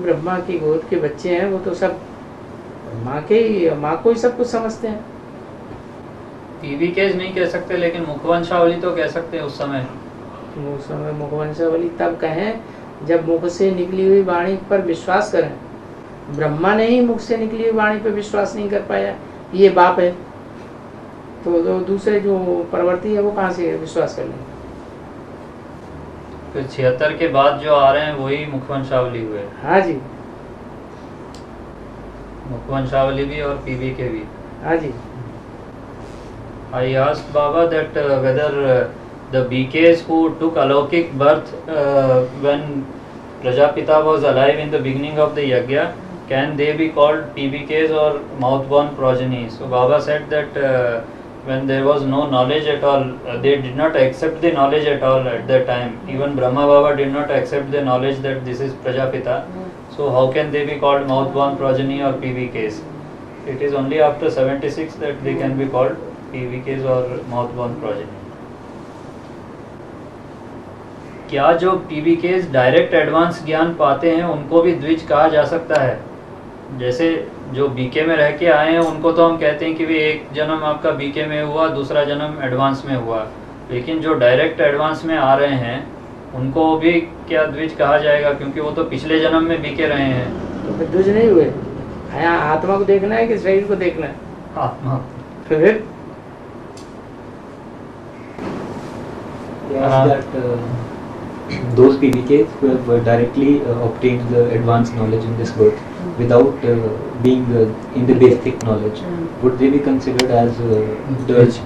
ब्रह्मा की गोद के बच्चे हैं वो तो सब माँ को ही सब कुछ समझते हैं। पीवीकेज नहीं कह सकते, लेकिन मुखवंशावली तो कह सकते हैं उस समय। उस समय मुखवंशावली तब कहें जब मुख से निकली हुई वाणी पर विश्वास करें। ब्रह्मा ने ही मुख से निकली हुई वाणी पर विश्वास नहीं कर पाया, ये बाप है, तो दूसरे जो प्रवर्ती है वो कहाँ से विश्वास कर लेंगे। फिर 76 के बाद जो आ रहे हैं वही मुखवंशावली हुए। हाँ जी, मुखवंशावली भी और पीवीके भी। हाँ जी। I asked Baba that whether the BKs who took alaukic birth when Prajapita was alive in the beginning of the yajna, can they be called PBKs or mouth-born progeny? So Baba said that when there was no knowledge at all, they did not accept the knowledge at all at that time. Even Brahma Baba did not accept the knowledge that this is Prajapita. So how can they be called mouth-born progeny or PBKs? It is only after 76 that they can be called PBKs और mouth-born progeny। क्या जो PBKs direct advance ज्ञान पाते हैं उनको भी द्विज कहा जा सकता है? जैसे जो बीके में रह के आए हैं उनको तो हम कहते हैं कि भी एक जन्म आपका बीके में हुआ, दूसरा जन्म एडवांस में हुआ, लेकिन जो डायरेक्ट एडवांस में आ रहे हैं उनको भी क्या द्विज कहा जाएगा? क्योंकि वो तो पिछले जन्म में बीके रहे हैं। तो फिर द्विज नहीं हुए? आत्मा को देखना है कि शरीर को देखना है? आत्मा। फिर that those PBKs who have directly obtained the advanced knowledge in this birth without being in the basic knowledge, would they be considered as Dvaj?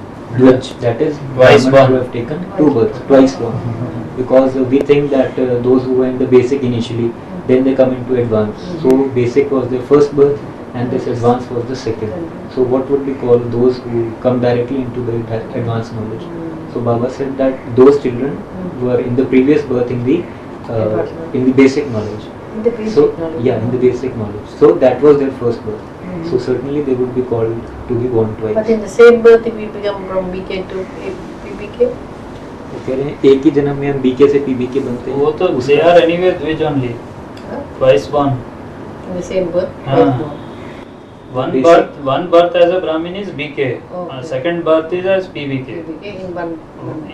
That is, Twice Brahmins born. who have taken two births, twice born. Because we think that those who were in the basic initially, then they come into advanced. So basic was their first birth and this advanced was the second. So what would we call those who come directly into the advanced knowledge? So Baba said that those children were in the previous birth in the basic knowledge. In the basic So knowledge. yeah, in the basic knowledge. So that was their first birth. So certainly they would be called to be born twice. But in the same birth, if we become from BK to PBK, वो कह रहे हैं एक ही जन्म में हम BK से पीबीके बनते हैं। वो तो they are anyway द्विज only, twice born. in the same birth, हाँ। twice born. One birth as a Brahmin is BK, Okay. second birth is as PBK, PBK in one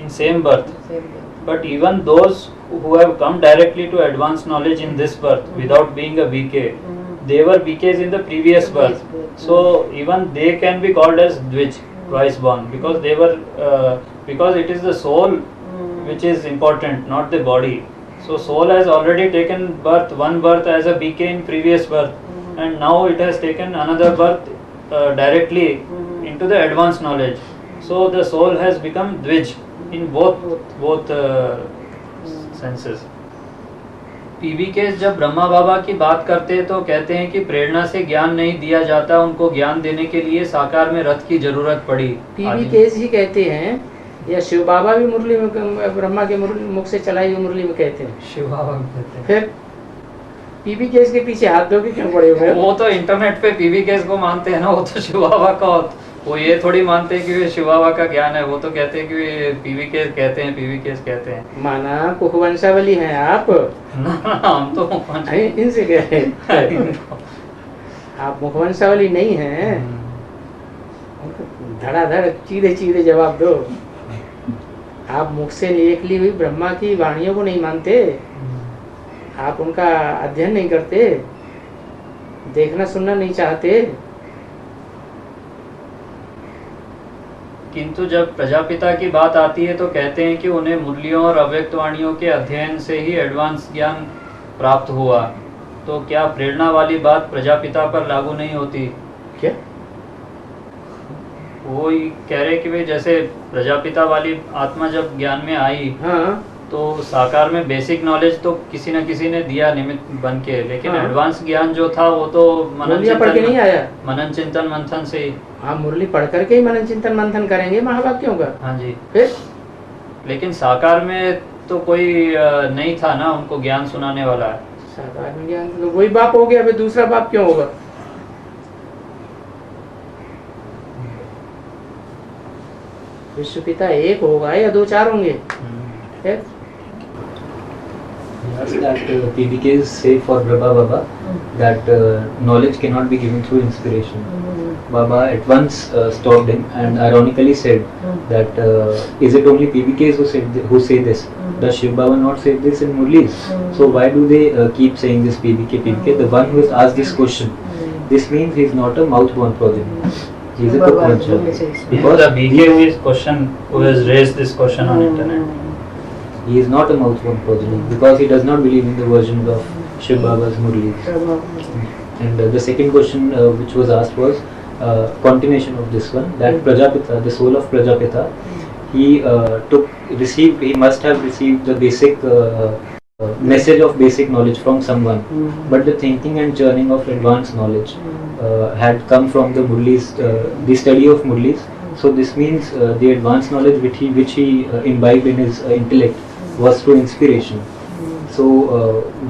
in same birth. same birth. But even those who have come directly to advanced knowledge in this birth without being a BK, they were BKs in the previous birth. So even they can be called as Dvij, twice born, because they were because it is the soul which is important, not the body. So soul has already taken birth, one birth as a BK in previous birth, and now it has taken another birth directly into the advanced knowledge. So the soul has become Dvij in both senses. PBKs जब ब्रह्मा बाबा की बात करते हैं तो कहते हैं कि प्रेरणा से ज्ञान नहीं दिया जाता, उनको ज्ञान देने के लिए साकार में रथ की जरूरत पड़ी। PBKs ही कहते हैं या शिव बाबा भी मुरली में ब्रह्मा के मुख से चलाई हुई मुरली में कहते हैं? शिव बाबा कहते हैं। फिर PBKs के पीछे हाथ धो के क्यों पड़े हुए? वो तो इंटरनेट पे PBKs को मानते हैं ना, वो तो शिव बाबा का, वो ये थोड़ी मानते हैं कि वे शिव बाबा का ज्ञान है, वो तो कहते हैं कि वे PBKs कहते हैं, PBKs कहते हैं। माना कुखवंशावली हैं आप? हम तो इनसे कह रहे हैं आप मुखवंशावली नहीं हैं, धड़ाधड़ चीरे जवाब दो। आप मुख से निकली हुई ब्रह्मा की वाणियों को नहीं मानते, आप उनका अध्ययन नहीं करते, देखना सुनना नहीं चाहते। किंतु जब प्रजापिता की बात आती है तो कहते हैं कि उन्हें मुरलियों और अव्यक्त वाणियों के अध्ययन से ही एडवांस ज्ञान प्राप्त हुआ। तो क्या प्रेरणा वाली बात प्रजापिता पर लागू नहीं होती? क्या वो ही कह रहे कि भाई जैसे प्रजापिता वाली आत्मा जब ज्ञान में आई, हाँ, तो साकार में बेसिक नॉलेज तो किसी न किसी ने दिया निमित्त बन के, लेकिन हाँ। एडवांस ज्ञान जो था वो तो मुरलियाँ पढ़ के नहीं आया। मनन चिंतन मंथन से ही। आप मुरली पढ़ करके ही मनन चिंतन मंथन करेंगे महावाक्यों का। हाँ जी। फिर लेकिन साकार में तो कोई नहीं था ना उनको ज्ञान सुनाने वाला। साकार में ज्ञान तो वही बाप हो गया, फिर दूसरा बाप क्यों होगा? विश्व पिता एक होगा या दो चार होंगे? फिर Yes, that PBKs say for Brahma Baba that knowledge cannot be given through inspiration. Baba at once stopped him and ironically said that is it only PBKs who say this? Does Shiv Baba not say this in Murlis? So why do they keep saying this PBK? The one who has asked this question, this means he is not a mouth-born progeny. He is a Tukmancha. Because the BK who has raised this question on internet. He is not a mouth-born progeny because he does not believe in the versions of Shiv Baba's Murlis. And the second question which was asked was continuation of this one, that Prajapita, the soul of Prajapita, he must have received the basic message of basic knowledge from someone, but the thinking and churning of advanced knowledge had come from the Murlis, the study of Murlis. So this means the advanced knowledge which he imbibed in his intellect was through inspiration. So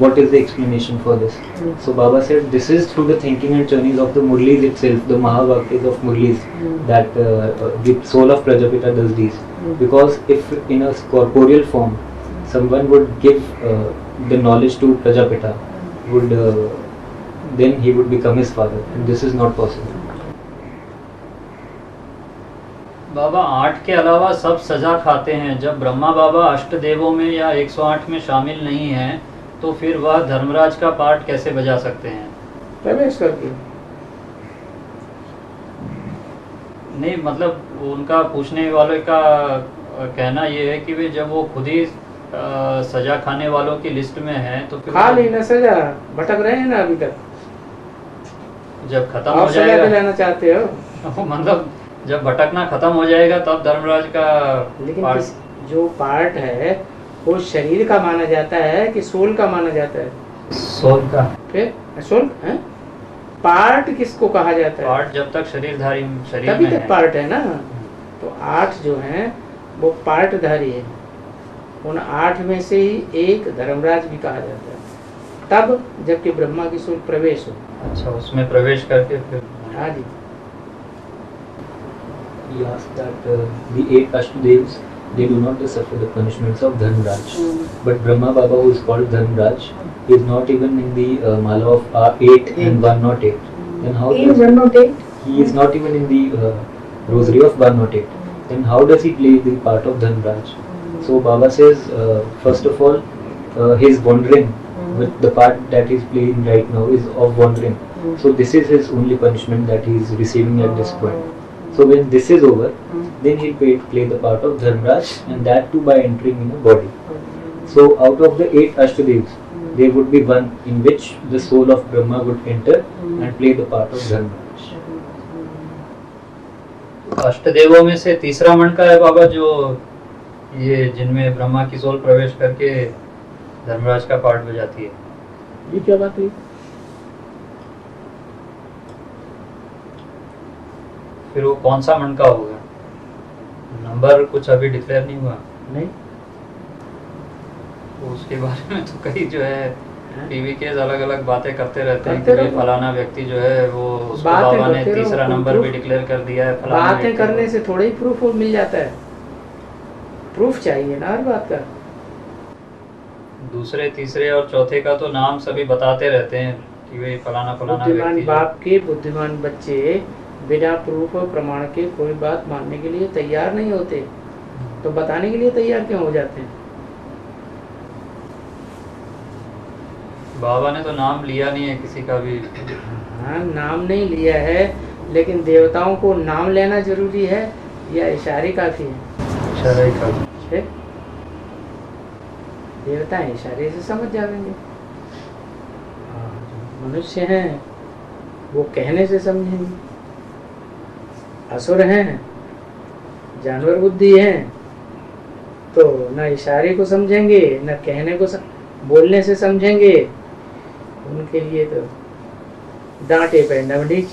what is the explanation for this? So Baba said this is through the thinking and churnings of the Murlis itself, the Mahavakyas of Murlis, that the soul of Prajapita does these. Because if in a corporeal form someone would give the knowledge to Prajapita, then he would become his father, and this is not possible. बाबा 8 के अलावा सब सजा खाते हैं। जब ब्रह्मा बाबा अष्टदेवों में या 108 में शामिल नहीं हैं, तो फिर वह धर्मराज का पार्ट कैसे बजा सकते हैं? प्रवेश करके नहीं, मतलब उनका पूछने वाले का कहना ये है कि वे जब वो खुद ही सजा खाने वालों की लिस्ट में हैं, तो फिर खा ली ना सजा, भटक रहे हैं ना अभी तक। जब खत्म आप हो सजा जाएगा, दिलाना चाहते हो? मतलब जब भटकना खत्म हो जाएगा तब धर्मराज का लेकिन पार्ट जो पार्ट है वो शरीर का माना जाता है कि सोल का माना जाता है? सोल का। फिर सोल है? पार्ट किसको कहा जाता है? पार्ट जब तक शरीरधारी शरीर तभी में तक है। पार्ट है ना। तो 8 जो हैं वो पार्टधारी है। उन 8 में से ही एक धर्मराज भी कहा जाता है, तब जबकि ब्रह्मा की सोल प्रवेश हो। अच्छा, उसमें प्रवेश करके फिर हाँ जी। He asked that the 8 Ashtadevas, they do not suffer the punishments of Dharmaraj. But Brahma Baba, who is called Dharmaraj, is not even in the mala of 8 and 108. Then how does 108? he is not even in the rosary of 108? Then how does he play the part of Dharmaraj? So Baba says, first of all, he is wandering. With the part that he is playing right now is of wandering. So this is his only punishment that he is receiving at this point. So when this is over, then he'll play the part of Dharmaraj, and that too by entering in a body. So out of the 8 Ashtadevas, there would be one in which the soul of Brahma would enter and play the part of Dharmaraj. अष्टदेवों में से तीसरा मन का है बाबा, जो ये जिनमें ब्रह्मा की सोल प्रवेश करके धर्मराज का पार्ट बजाती है। ये क्या बात हुई? फिर वो कौन सा मन का होगा? नंबर कुछ अभी डिक्लेयर नहीं हुआ। नहीं, तो उसके बारे में तो कई जो है पीवीके अलग अलग बातें करते रहते हैं करते कि भाई रहो। फलाना व्यक्ति जो है वो उसको बातें बाबा ने करते रहो, तीसरा कोई नंबर भी proof- डिक्लेयर कर दिया है। फलाना बातें व्यक्ति करने को- से थोड़ा ही प्रूफ मिल जाता है। प्रूफ चाहिए ना हर बात का। दूसरे तीसरे और चौथे का तो नाम सभी बताते रहते हैं कि भाई फलाना फलाना बुद्धिमान व्यक्ति बाप के बुद्धिमान बच्चे बिना प्रूफ और प्रमाण के कोई बात मानने के लिए तैयार नहीं होते, तो बताने के लिए तैयार क्यों हो जाते हैं? बाबा ने तो नाम लिया नहीं है किसी का भी। हाँ, नाम नहीं लिया है, लेकिन देवताओं को नाम लेना जरूरी है या इशारे काफी है? इशारा ही का। फिर देवता इशारे से समझ जाएंगे, मनुष्य हैं वो कहने से समझेंगे। असुर हैं, जानवर बुद्धि हैं, तो न इशारे को समझेंगे न कहने को बोलने से समझेंगे। उनके लिए तो डांटे पे नवनीच।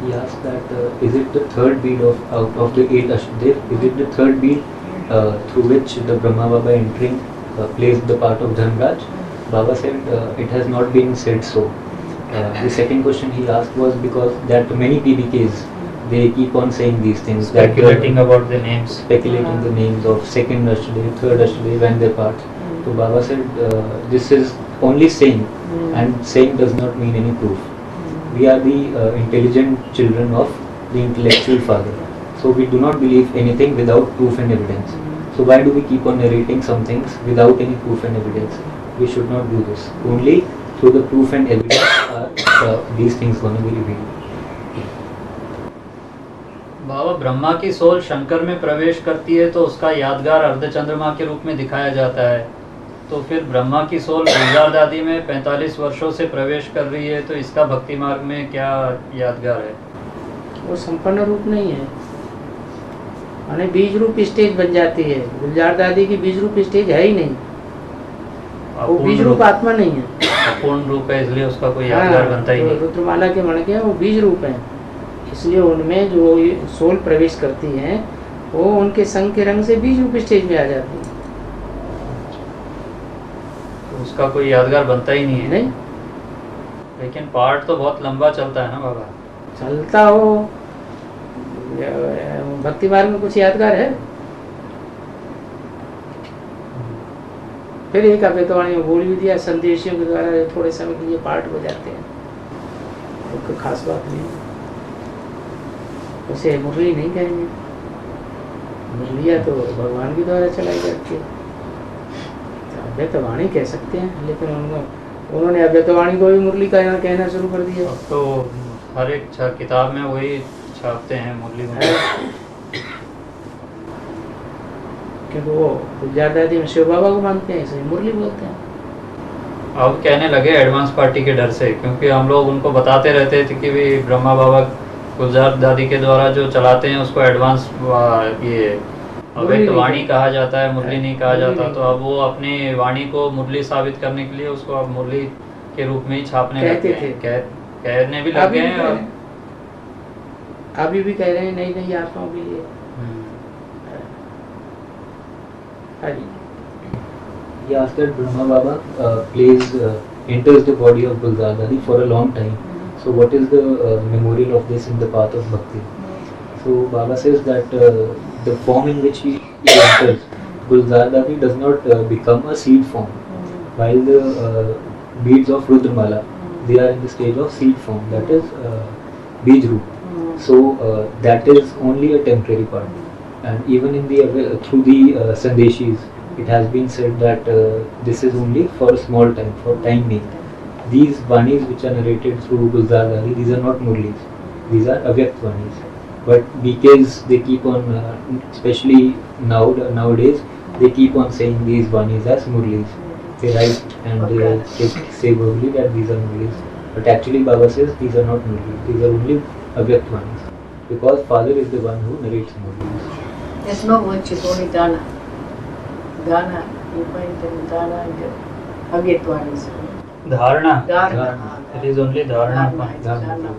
He asked that is it the third bead out of the 8 Ashtadevas? Is it the third bead through which the Brahma Baba entering plays the part of Dharmaraj? Baba said it has not been said so. The second question he asked was because that many PBKs they keep on saying these things. Speculating about the names. Speculating the names of second Ashtaday, third Ashtaday when they part. So Baba said this is only saying, and saying does not mean any proof. We are the intelligent children of the intellectual father. So we do not believe anything without proof and evidence. So why do we keep on narrating some things without any proof and evidence? We should not do this. Only through the proof and evidence are these things going to be revealed. बाबा, ब्रह्मा की soul Shankar में प्रवेश करती है तो उसका यादगार अर्धचंद्रमा के रूप में दिखाया जाता है, तो फिर ब्रह्मा की सोल गुलजार दादी में 45 वर्षों से प्रवेश कर रही है, तो इसका भक्ति मार्ग में क्या यादगार है? वो संपन्न रूप नहीं है, माने बीज रूप स्टेज बन जाती है। गुलजार दादी की बीज रूप स्टेज है ही नहीं, वो बीज रूप आत्मा नहीं है, अपूर्ण रूप है, इसलिए उसका कोई यादगार बनता ही नहीं। रुद्रमाला के मणके हैं वो बीज रूप है, इसलिए उनमें जो सोल प्रवेश करती है वो उनके संग के रंग से बीज रूप स्टेज में आ जाती है, तो उसका कोई यादगार बनता ही नहीं है। नहीं, लेकिन पार्ट तो बहुत लंबा चलता है ना बाबा। चलता हो, भक्ति मार्ग में कुछ यादगार है? फिर एक अव्यक्तवाणी में बोल भी दिया, संदेशियों के द्वारा जो थोड़े समय के लिए पार्ट बजाते हैं, तो कोई खास बात नहीं है, उसे मुरली नहीं कहेंगे। मुरलिया तो भगवान के द्वारा चलाई जाती है, तो अव्यक्तवाणी कह सकते हैं, लेकिन उन्होंने अव्यक्तवाणी को भी मुरली का कहना शुरू कर दिया। तो हर एक किताब में वही छापते हैं मुरली में, क्योंकि वो गुलजार दादी में शिव बाबा को मानते हैं, इसलिए मुरली बोलते हैं। अब कहने लगे एडवांस पार्टी के डर से, क्योंकि हम लोग उनको बताते रहते थे कि भाई ब्रह्मा बाबा गुलजार दादी के द्वारा जो चलाते हैं उसको एडवांस ये अव्यक्त वाणी कहा जाता है, मुरली नहीं कहा जाता। तो अब वो अपनी वाणी को मुरली साबित करने के लिए उसको अब मुरली के रूप में ही छापने लगे हैं, कहने भी लग गए हैं, अभी भी कह रहे हैं नई नई आत्माओं के लिए। He asked that Brahma Baba enters the body of Gulzar Dadi for a long time. So what is the memorial of this in the path of bhakti? So Baba says that the form in which he enters, Gulzar Dadi does not become a seed form, while the beads of Rudramala, they are in the stage of seed form, that is Bij Roop. So that is only a temporary part. And even in the through the Sandeshis, it has been said that this is only for a small time, for time being. These Vanis which are narrated through Gulzar Dadi, these are not Murlis, these are Avyakt Vanis. But BKs, they keep on, especially nowadays, they keep on saying these Vanis as Murlis. They write and they say verbally that these are Murlis. But actually Baba says these are not Murlis, these are only Avyakt Vanis. Because Father is the one who narrates Murlis. There's no words, it's only Dana. Dana, you find them Dana and Avyaktvani. धारणा, Dharana. it is only धारणा point. Dharana.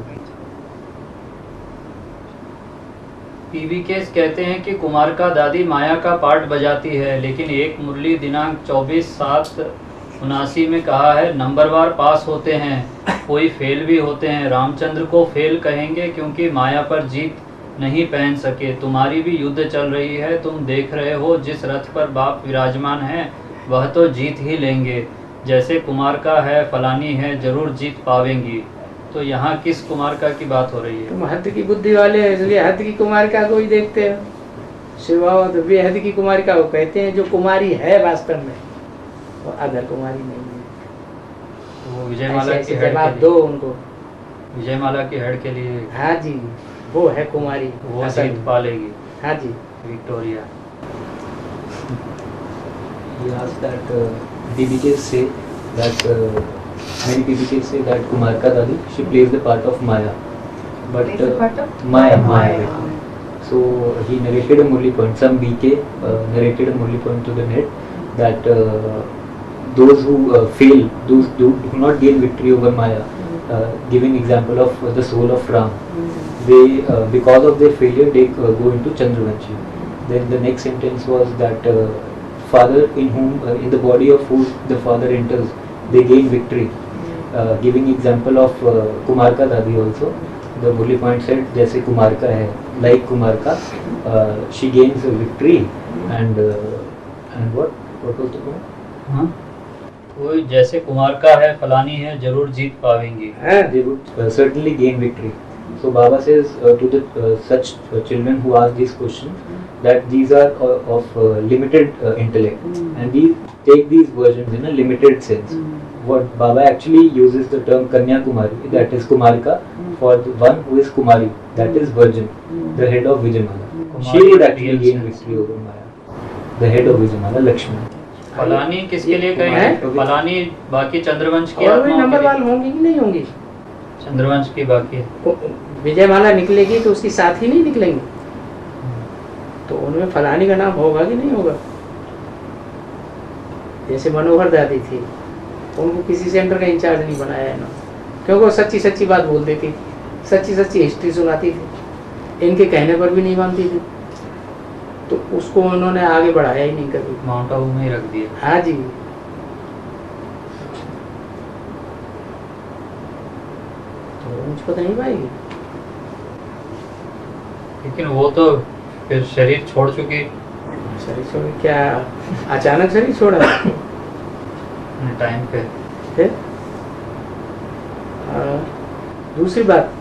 पीवीकेस कहते हैं कि कुमारका दादी माया का part बजाती है, लेकिन एक मुरली दिनांक 24/7/79 में कहा है नंबरवार पास होते हैं, कोई फेल भी होते हैं। रामचंद्र को फेल कहेंगे क्योंकि माया पर जीत नहीं पहन सके। तुम्हारी भी युद्ध चल रही है, तुम देख रहे हो जिस रथ पर बाप विराजमान है वह तो जीत ही लेंगे। जैसे कुमारका है, फलानी है, जरूर जीत पावेंगी। तो यहाँ किस कुमारका की बात हो रही है? तुम हद की बुद्धि वाले हैं, इसलिए हद की कुमारिका को ही देखते हो। शिव बाबा तो बेहद की कुमारिका को कहते हैं, जो कुमारी है वास्तव में वो अदर कुमारी नहीं है। वो विजयमाला की हेड जवाब के दो लिए, उनको। विजयमाला की हेड के लिए हाँ जी, वो है कुमारी, वो असल जीत में। पा लेगी, हाँ जी। Victoria. He asked that PBKs say that many PBKs say that Kumarka Dadi, she plays the part of Maya, but Plays the part of? Maya. So he narrated a Murli point. Some BK narrated a Murli point to the net that those who fail, those do not gain victory over Maya, giving example of the soul of Ram, they because of their failure they go into Chandravanshi. Then the next sentence was that father in whom in the body of whom the father enters, they gain victory, giving example of Kumarka Dadi also, the Murli point said, जैसे कुमार का है, like Kumar का, she gains a victory and what was the point? हाँ? वो जैसे कुमार का है फलानी है जरूर जीत पावेंगी. They would certainly gain victory. So Baba says to the such children who ask these questions that these are of limited intellect and we take these versions in a limited sense. What Baba actually uses the term Kanya Kumari, that is Kumarika, for the one who is Kumari, that is Virgin, the head of Vijayamala. She would actually gain victory over Maya, the head of Vijayamala, Lakshmi. फलानी किसके लिए कहेंगे? फलानी बाकी चंद्रवंश की और भी आत्माओं नंबर के लिए. वाल होंगी कि नहीं होंगी? चंद्रवंश की बाकी है. विजयमाला निकलेगी तो उसकी साथ ही नहीं निकलेंगे, तो उनमें फलानी का नाम होगा कि नहीं होगा? जैसे मनोहर दादी थी, उनको किसी सेंटर का इंचार्ज नहीं बनाया है ना, क्योंकि वो सच्ची सच्ची बात बोल देती थी, सच्ची सच्ची हिस्ट्री सुनाती थी, इनके कहने पर भी नहीं मानती थी, तो उसको उन्होंने आगे बढ़ाया ही नहीं कभी. माउंट आबू में ही रख दिया. हाँ जी. तो मुझको तो नहीं पाएगी. लेकिन वो तो फिर शरीर छोड़ चुकी शरीर छोड़ क्या अचानक शरीर छोड़ा? टाइम पे. फिर दूसरी बात,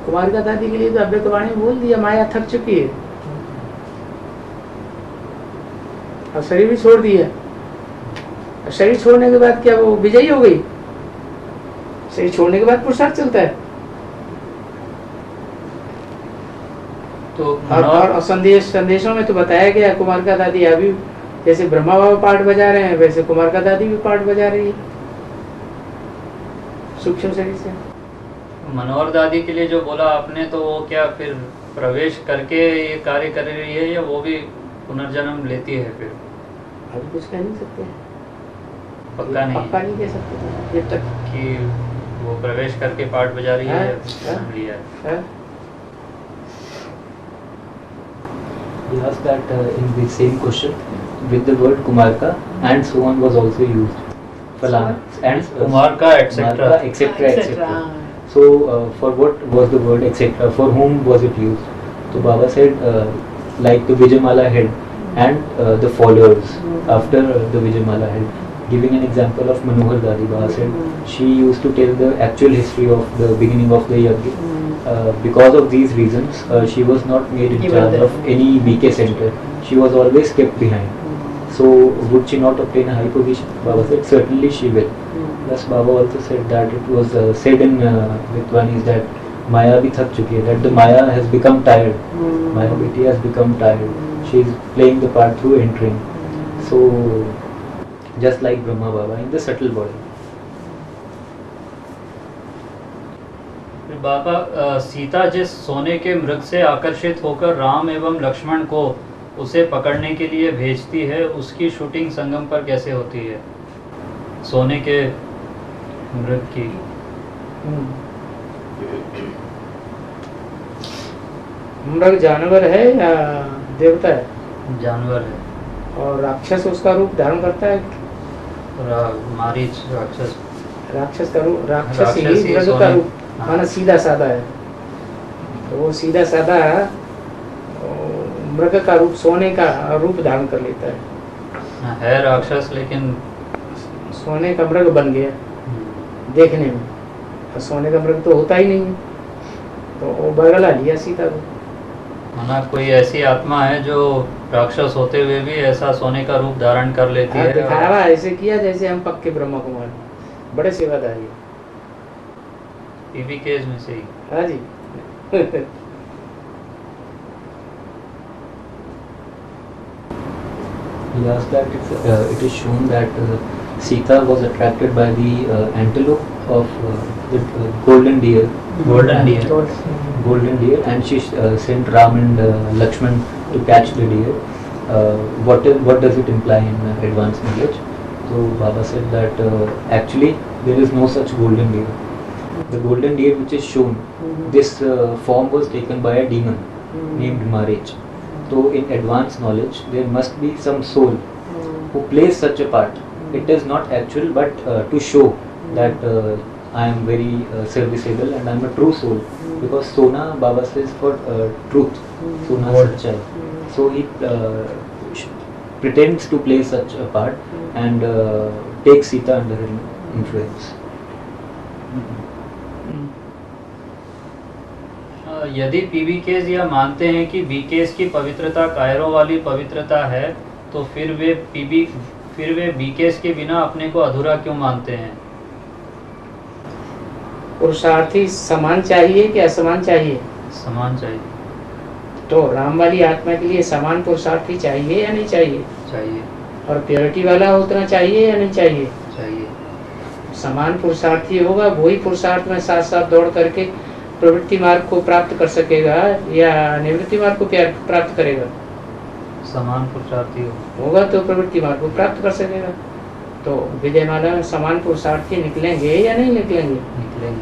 कुमारिका दादी के लिए तो अव्यक्तवाणी बोल दिया, माया थक चुकी है और शरीर भी छोड़ दिया. और शरीर छोड़ने के बाद क्या वो विजयी हो गई? शरीर छोड़ने के बाद पुरुषार्थ चलता है. तो और संदेशों में तो बताया गया कुमारिका दादी अभी जैसे ब्रह्मा बाबा पार्ट बजा रहे हैं वैसे कुमारिका दादी भी पार्ट बजा रही है सूक्ष्म शरीर से. मनोहर दादी के लिए जो बोला आपने, तो वो क्या फिर प्रवेश करके ये कार्य कर रही है या वो भी पुनर्जन्म लेती है फिर? अभी कुछ कह नहीं सकते, पक्का नहीं कह सकते जब तक कि वो प्रवेश करके पार्ट बजा रही है या हाँ, जन्म लिया है. हाँ? He asked that in the same question with the word Kumarka and so on was also used. Falana and Kumar का etc. etc. etc. So for what was the word etc. For whom was it used? So Baba said like the Vijayamala head and the followers after the Vijayamala head. Giving an example of Manohar Dadi, Baba said she used to tell the actual history of the beginning of the yajna. Because of these reasons, she was not made in charge of any BK center. She was always kept behind. So would she not obtain a high position? Baba said certainly she will. Thus Baba also said that it was said in Vitwanis that Maya bhi thak chuki hai, that the Maya has become tired. Maya Beti has become tired. She is playing the part through entering. So just like Brahma Baba in the subtle body. बाबा सीता जिस सोने के मृग से आकर्षित होकर राम एवं लक्ष्मण को उसे पकड़ने के लिए भेजती है, उसकी शूटिंग संगम पर कैसे होती है? सोने के मृग की. मृग जानवर है या देवता है? जानवर है. और राक्षस उसका रूप धारण करता है? मारीच राक्षस. राक्षस का रूप, राक्षस ही राक्षस ही मृग का सोने- रूप माना सीधा साधा है, तो वो सीधा साधा मृग का रूप, सोने का रूप धारण कर लेता है राक्षस, लेकिन सोने का मृग बन गया देखने में. और सोने का मृग तो होता ही नहीं है, तो वो बरगला लिया सीता को. माना कोई ऐसी आत्मा है जो राक्षस होते हुए भी ऐसा सोने का रूप धारण कर लेती है. दिखावा ऐसे किया जैसे हम पक्के ब्रह्मा कुमार, बड़े सेवादारी. पीवी केस में से ही. हाँ जी. He asked that it is shown that Sita was attracted by the antelope of the golden deer. Golden deer. Golden deer, and she sent Ram and Lakshman to catch the deer. What does it imply in advanced knowledge? So Baba said that actually there is no such golden deer. The golden deer which is shown, this form was taken by a demon named Marich. So in advanced knowledge, there must be some soul who plays such a part. It is not actual, but to show that I am very serviceable and I am a true soul. Because Sona, Baba says for truth, Sona Sachai. So he pretends to play such a part and takes Sita under his influence. यदि पीबीकेस यह मानते हैं कि बीकेस की पवित्रता कायरों वाली पवित्रता है, तो फिर वे बीकेस के बिना अपने को अधूरा क्यों मानते हैं? पुरुषार्थी समान चाहिए कि असमान चाहिए? समान चाहिए। तो राम वाली आत्मा के लिए समान पुरुषार्थी चाहिए या नहीं चाहिए? चाहिए। और प्योरिटी वाला उतना चाहिए या नहीं चाहिए? चाहिए। समान पुरुषार्थी होगा वही पुरुषार्थ में साथ साथ दौड़ करके प्रवृत्ति मार्ग को प्राप्त कर सकेगा या निवृत्ति मार्ग को प्राप्त करेगा? समान पुरुषार्थी होगा तो प्रवृत्ति मार्ग को प्राप्त कर सकेगा। तो विजय माला में समान पुरुषार्थी निकलेंगे या नहीं निकलेंगे? निकलेंगे।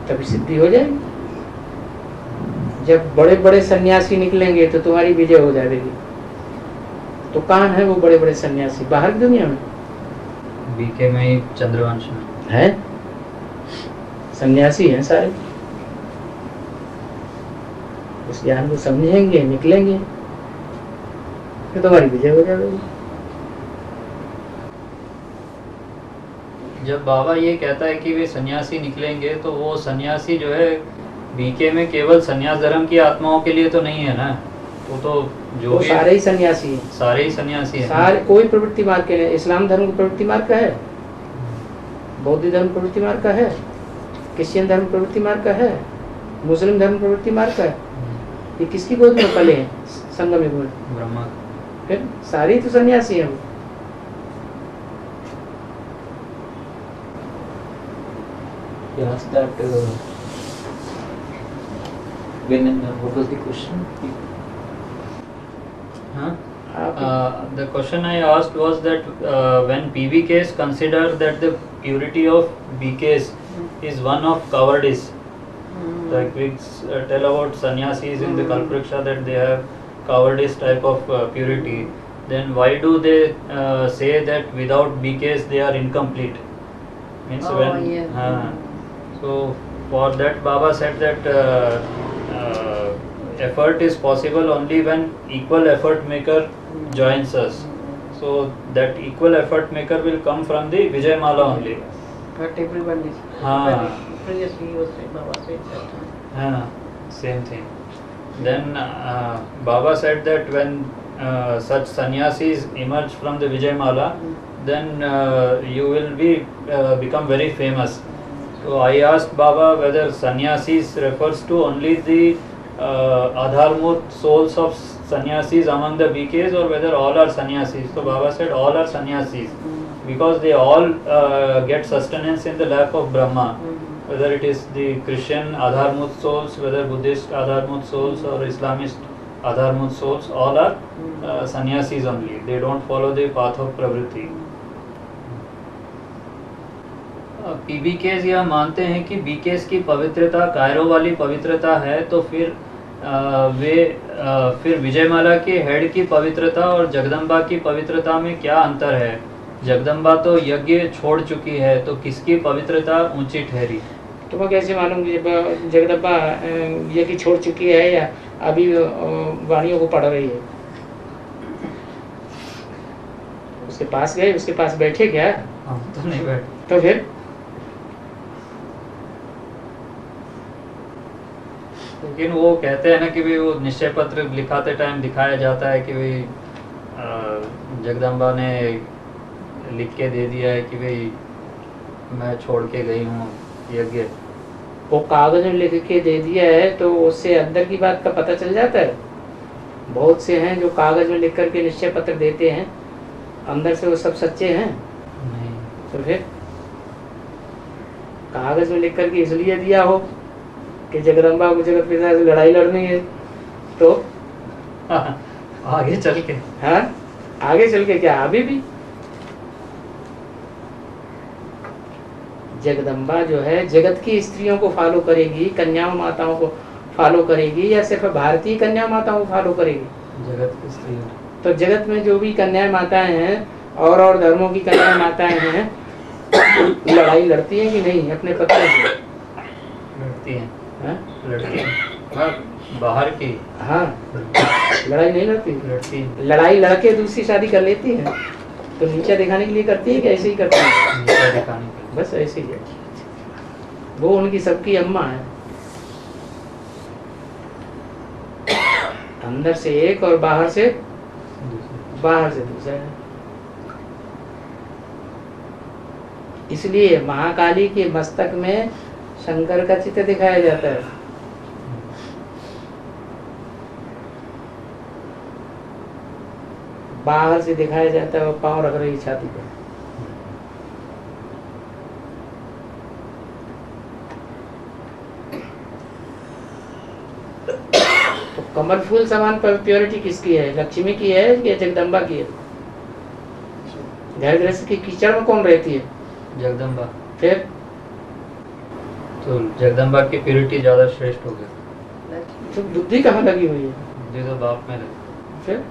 तभी सिद्धि हो जाएगी। जब बड़े बड़े सन्यासी निकलेंगे तो तुम्हारी विजय हो जाएगी। तो कहाँ है वो बड़े बड़े सन्यासी? बाहर की दुनिया में बीके में ही, चंद्रवंश में है सन्यासी हैं सारे। उस ज्ञान को समझेंगे, निकलेंगे, फिर तुम्हारी विजय हो जाएगी। जब बाबा ये कहता है कि वे सन्यासी निकलेंगे, तो वो सन्यासी जो है बीके में केवल सन्यास धर्म की आत्माओं के लिए तो नहीं है ना, वो तो जो वो भी सारे ही सन्यासी हैं। सारे ही सन्यासी हैं। सारे कोई प्रवृत्ति मार्ग के नहीं। इस्लाम धर्म को प्रवृत्ति मार्ग का है, बौद्ध धर्म प्रवृत्ति मार्ग का है, क्रिश्चियन धर्म प्रवृत्ति मार्ग का है, मुस्लिम धर्म प्रवृत्ति मार्ग का है। ये किसकी गोद में पले हैं? संगम युग में ब्रह्मा। फिर सारे तो सन्यासी हैं। He asked that what was the question? The question I asked was that when PBKs consider that the purity of BKs is one of cowardice, like we tell about sannyasis in the Kalpvriksha that they have cowardice type of purity, then why do they say that without BKs they are incomplete? Means so for that Baba said that effort is possible only when equal effort maker joins us. So that equal effort maker will come from the Vijay Mala only. But everyone is. Previously you said Baba said that. Same thing. Then Baba said that when such sannyasis emerge from the Vijay Mala, then you will become very famous. So I asked Baba whether sannyasis refers to only the Adharmut souls of sannyasis among the BKs or whether all are sannyasis. So Baba said all are sannyasis because they all get sustenance in the lap of Brahma. Whether it is the Christian Adharmut souls, whether Buddhist Adharmut souls or Islamist Adharmut souls, all are sannyasis only. They don't follow the path of pravritti. पीबीकेस यह मानते हैं कि बीकेस की पवित्रता कायरों वाली पवित्रता है, तो फिर विजयमाला के हेड की पवित्रता और जगदम्बा की पवित्रता में क्या अंतर है? जगदम्बा तो यज्ञ छोड़ चुकी है, तो किसकी पवित्रता ऊंची ठहरी? तुम्हें कैसे मालूम कि जगदम्बा यज्ञ छोड़ चुकी है या अभी वाणियों को पढ़ रही है? उसके पास गए, उसके पास बैठे क्या? तो नहीं बैठे। तो फिर लेकिन वो कहते हैं ना कि भाई वो निश्चय पत्र लिखाते टाइम दिखाया जाता है कि भाई जगदम्बा ने लिख के दे दिया है कि भाई मैं छोड़ के गई हूँ यज्ञ। वो कागज में लिख के दे दिया है तो उससे अंदर की बात का पता चल जाता है। बहुत से हैं जो कागज में लिख करके निश्चय पत्र देते हैं, अंदर से वो सब सच्चे हैं? नहीं। तो फिर कागज में लिख करके इसलिए दिया हो कि जगदम्बा को जगत पिता से लड़ाई लड़नी है, तो आगे चल के आगे चल के क्या अभी भी जगदम्बा जो है जगत की स्त्रियों को फॉलो करेगी, कन्याओं माताओं को फॉलो करेगी या सिर्फ भारतीय कन्या माताओं को फॉलो करेगी? जगत की स्त्रियों। तो जगत में जो भी कन्या माताएं हैं और धर्मों की कन्या माताएं हैं लड़ाई लड़ती है कि नहीं अपने पति से? लड़ती हैं, हाँ? लड़ती हैं। हाँ, बाहर की हाँ, लड़ाई नहीं लड़ती। लड़ती हैं। लड़ाई लड़के दूसरी शादी कर लेती है तो नीचा दिखाने के लिए करती है कि ऐसे ही करती है? नीचा दिखाने के लिए। बस ऐसे ही है। वो उनकी सबकी अम्मा है, अंदर से एक और बाहर से दूसरा है। इसलिए महाकाली के मस्तक में शंकर का चित्र दिखाया जाता है। बाहर से दिखाया जाता है, वो पांव रख रही छाती पर। तो कमल फूल समान प्योरिटी किसकी है? लक्ष्मी की है या जगदम्बा की है? घर गृहस्थ की कीचड़ में कौन रहती है? जगदम्बा। फिर तो जगदम्बा की प्योरिटी ज्यादा श्रेष्ठ हो गई। तो बुद्धि कहाँ लगी हुई है? बुद्धि तो बाप में लगी। फिर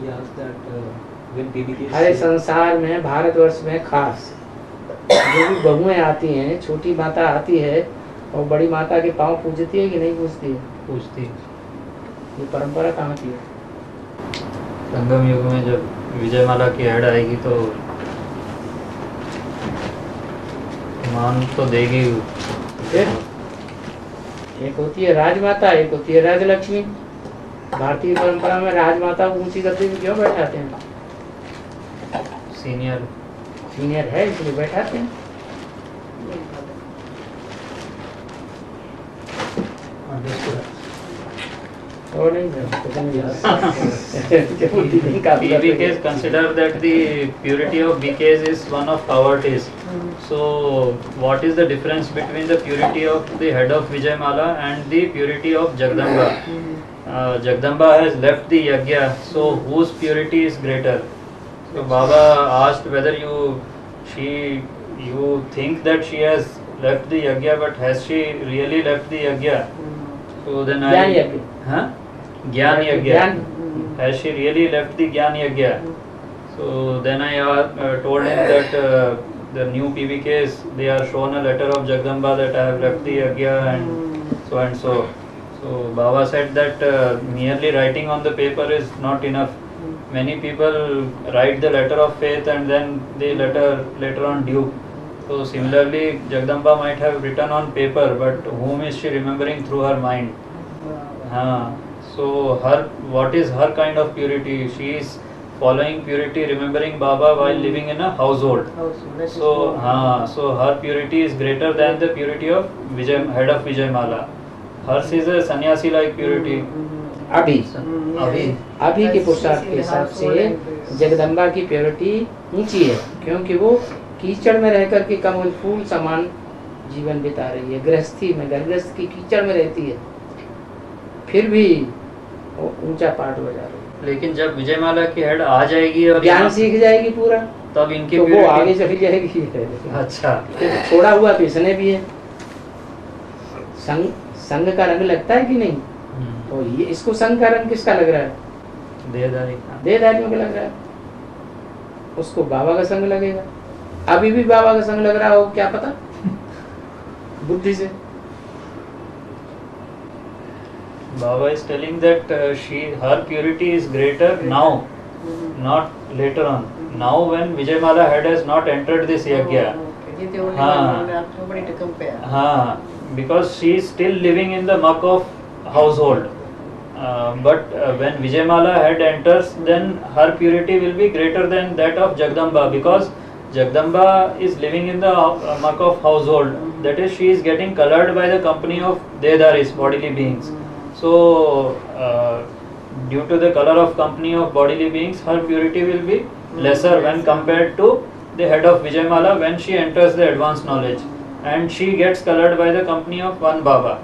He asked that when PBK हरे संसार में, भारतवर्ष में खास जो भी बहुएं आती हैं, छोटी माता आती है और बड़ी माता के पांव पूजती है कि नहीं पूजती है? पूछती ये परंपरा कहाँ की है? संगम युग में जब विजयमाला की ऐड आएगी तो मान तो देगी। फिर एक होती है राजमाता, एक होती है राजलक्ष्मी। भारतीय परंपरा में राजमाता को ऊंची गद्दे में क्यों बैठाते हैं? सीनियर सीनियर है इसलिए बैठाते हैं। और नहीं BBKs consider that the purity of BKs is one of cowardice. So what is the difference between the purity of the head of Vijayamala and the purity of Jagdamba? Jagdamba has left the yagya, so whose purity is greater? So Baba asked whether you think that she has left the yagya, but has she really left the yagya? So then ज्ञान यज्ञ। Huh? Gyan Yagya. ज्ञान Has she really left the Gyan Yagya? So then I told him that the new PBKs, they are shown a letter of Jagdamba that I have left the Yagya and so and so. So Baba said that merely writing on the paper is not enough. Many people write the letter of faith and then they later on duke. So similarly, Jagdamba might have written on paper, but whom is she remembering through her mind? So what is her kind of purity? She is following purity, remembering Baba while living in a household. So her purity is greater than the purity of head of Vijayamala. Hers is a sannyasi like purity. अभी के पुरुषार्थ के हिसाब से जगदम्बा की purity ऊंची है, क्योंकि वो कीचड़ में रह करके कमल फूल समान जीवन बिता रही है। गृहस्थी में, गृहस्थ की कीचड़ में रहती है, फिर भी वो ऊंचा पाठ बजा रही है। लेकिन जब विजयमाला की हेड आ जाएगी और ज्ञान सीख जाएगी पूरा, तब इनकी तो वो purity- आगे चली जाएगी। अच्छा, छोड़ा हुआ तो इसने भी है। संग का रंग लगता है कि नहीं? तो ये इसको संग का रंग किसका लग रहा है? देहधारियों का लग रहा है। उसको बाबा का संग लगेगा। अभी भी बाबा का संग लग रहा हो, क्या पता, बुद्धि से। Baba is telling that her purity is greater now, not later on. Now when Vijayamala head has not entered this yagya, because she is still living in the muck of household. But when Vijayamala head enters, then her purity will be greater than that of Jagdamba, because Jagdamba is living in the muck of household. That is, she is getting colored by the company of Dedaris, bodily beings. So, due to the color of company of bodily beings, her purity will be lesser when compared to the head of Vijayamala when she enters the advanced knowledge, and she gets colored by the company of one Baba.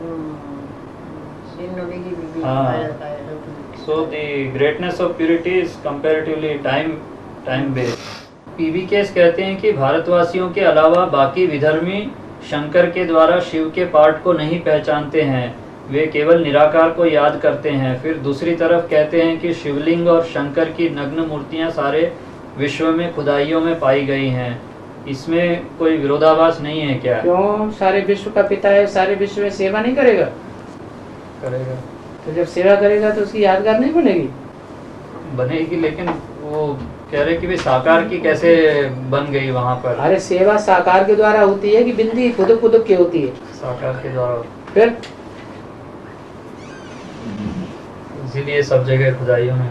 So the greatness of purity is comparatively time based. PBKs कहते हैं कि भारतवासियों के अलावा बाकी विधर्मी शंकर के द्वारा शिव के पाठ को नहीं पहचानते हैं, वे केवल निराकार को याद करते हैं। फिर दूसरी तरफ कहते हैं कि शिवलिंग और शंकर की नग्न मूर्तियां सारे विश्व में खुदाइयों में पाई गई हैं। इसमें कोई विरोधाभास नहीं है क्या? क्यों? सारे विश्व का पिता है, सारे विश्व में सेवा नहीं करेगा? करेगा। तो जब सेवा करेगा तो उसकी यादगार नहीं बनेगी? बनेगी, लेकिन वो कह रहे कि भी साकार की कैसे बन गई वहाँ पर? अरे सेवा साकार के द्वारा होती है कि बिंदी खुद खुद की होती है? साकार के द्वारा। फिर इसीलिए सब जगह खुदाइयों में।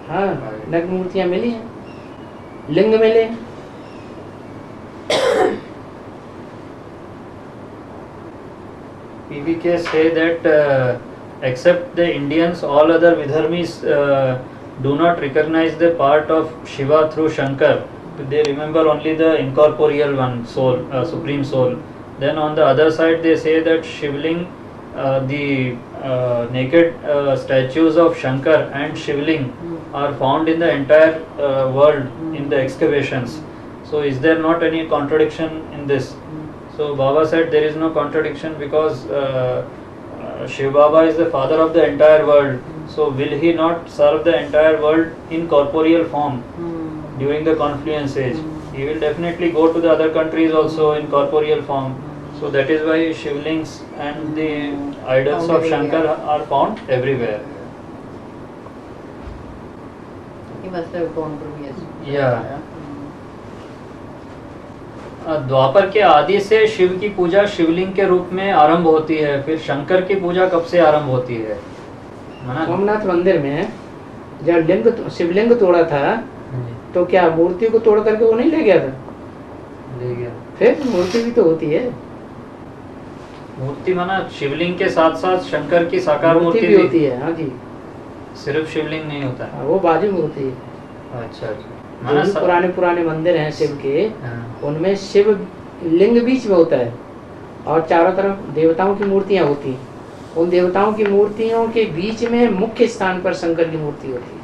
हाँ, नग्न मूर्तियां मिली हैं, लिंग मिले हैं। PBK say that except the Indians, all other Vidharmis do not recognize the part of Shiva through Shankar. They remember only the incorporeal one, soul, supreme soul. Then on the other side, they say that Shivling, the naked statues of Shankar and Shivling are found in the entire world in the excavations. So is there not any contradiction in this? So Baba said there is no contradiction because Shiv Baba is the father of the entire world. So will he not serve the entire world in corporeal form during the confluence age? He will definitely go to the other countries also in corporeal form. So that is why Shivlings and the idols of Shankar are found everywhere. He must have gone previous. Yeah. द्वापर के आदि से शिव की पूजा शिवलिंग के रूप में आरंभ होती है। फिर शंकर की पूजा कब से आरंभ होती है? सोमनाथ मंदिर में जब शिवलिंग तोड़ा था तो क्या मूर्ति को तोड़ करके वो नहीं ले गया था? ले गया। फिर मूर्ति भी तो होती है। मूर्ति माना शिवलिंग के साथ साथ शंकर की साकार मूर्ति भी होती है। हाँ जी, सिर्फ शिवलिंग नहीं होता है। वो बाजू मूर्ति है। अच्छा, जो पुराने मंदिर हैं शिव के, उनमें शिव लिंग बीच में होता है और चारों तरफ देवताओं की मूर्तियां होती हैं। उन देवताओं की मूर्तियों के बीच में मुख्य स्थान पर शंकर की मूर्ति होती है।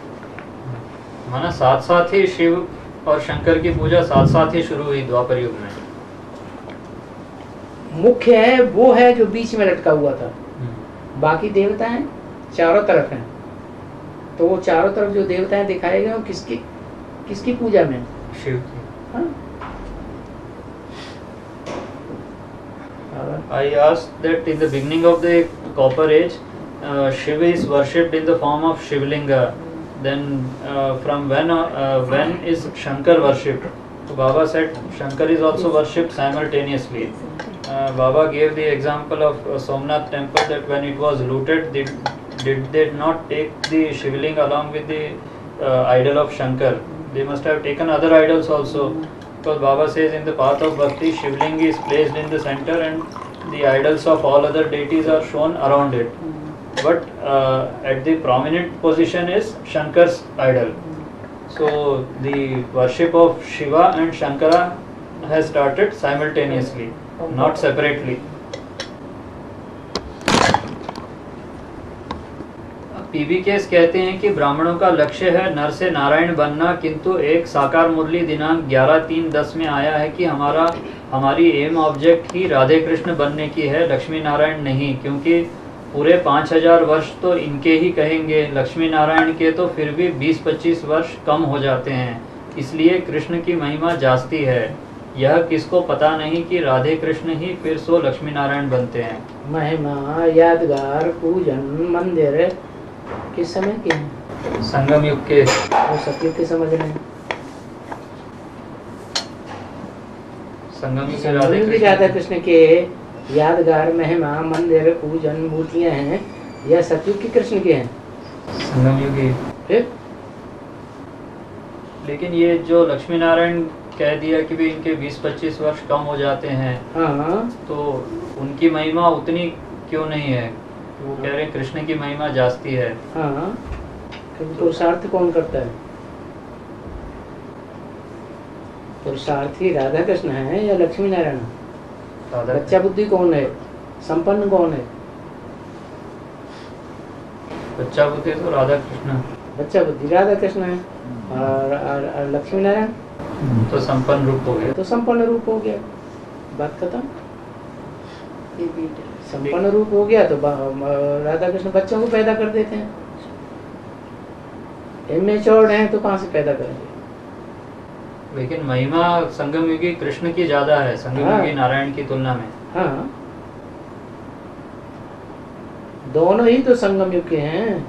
माना साथ साथ ही शिव और शंकर की पूजा साथ साथ ही शुरू हुई द्वापर युग में। मुख्य है वो है जो बीच में लटका हुआ था, बाकी देवता हैं चारों तरफ हैं। तो वो चारों तरफ जो देवताएं दिखाए गए वो किसकी पूजा में? शिव की। हाँ? I asked that in the beginning of the Copper Age, Shiva is worshipped in the form of Shivlinga. Then from when is Shankar worshipped? So Baba said Shankar is also worshipped simultaneously. Baba gave the example of Somnath temple that when it was looted, did they not take the Shivling along with the idol of Shankar? They must have taken other idols also. Because Baba says in the path of bhakti, Shivling is placed in the center and the idols of all other deities are shown around it. But at the prominent position is Shankar's idol. So the worship of Shiva and Shankara has started simultaneously, not separately. PBKs कहते हैं कि ब्राह्मणों का लक्ष्य है नर से नारायण बनना, किंतु एक साकार मुरली दिनांक 11/3/10 में आया है कि हमारी एम ऑब्जेक्ट ही राधे कृष्ण बनने की है, लक्ष्मी नारायण नहीं, क्योंकि पूरे 5000 वर्ष तो इनके ही कहेंगे, लक्ष्मी नारायण के तो फिर भी 20-25 वर्ष कम हो जाते हैं, इसलिए कृष्ण की महिमा जास्ती है। यह किसको पता नहीं कि राधे कृष्ण ही फिर सो लक्ष्मी नारायण बनते हैं। महिमा यादगार पूजन मंदिर किस समय के हैं? संगम युग के। वो सतयुग के समझ रहे हैं। संगम संगम युग राधा कृष्ण के यादगार महिमा मंदिर पूजन मूर्तियां हैं, या सतयुग के कृष्ण के हैं? संगम युग ही। फिर लेकिन ये जो लक्ष्मी नारायण कह दिया कि भी इनके 20-25 वर्ष कम हो जाते हैं, हाँ, तो उनकी महिमा उतनी क्यों नहीं है? वो कह रहे हैं कृष्ण की महिमा जास्ती है। हाँ, पुरुषार्थ कौन करता है? पुरुषार्थी राधा कृष्ण है या लक्ष्मी नारायण? बच्चा बुद्धि कौन है? संपन्न कौन है? बच्चा बुद्धि तो राधा कृष्ण। बच्चा बुद्धि राधा कृष्ण है और लक्ष्मी नारायण तो संपन्न रूप हो गया। तो संपन्न रूप हो गया, बात खत्म। संपन्न रूप हो गया तो राधा कृष्ण बच्चों को पैदा कर देते हैं। इमेच्योर्ड हैं तो कहाँ से पैदा करेंगे? लेकिन महिमा संगम युगी कृष्ण की ज्यादा है संगम हाँ। युगी नारायण की तुलना में। हाँ, दोनों ही तो संगम युग के हैं।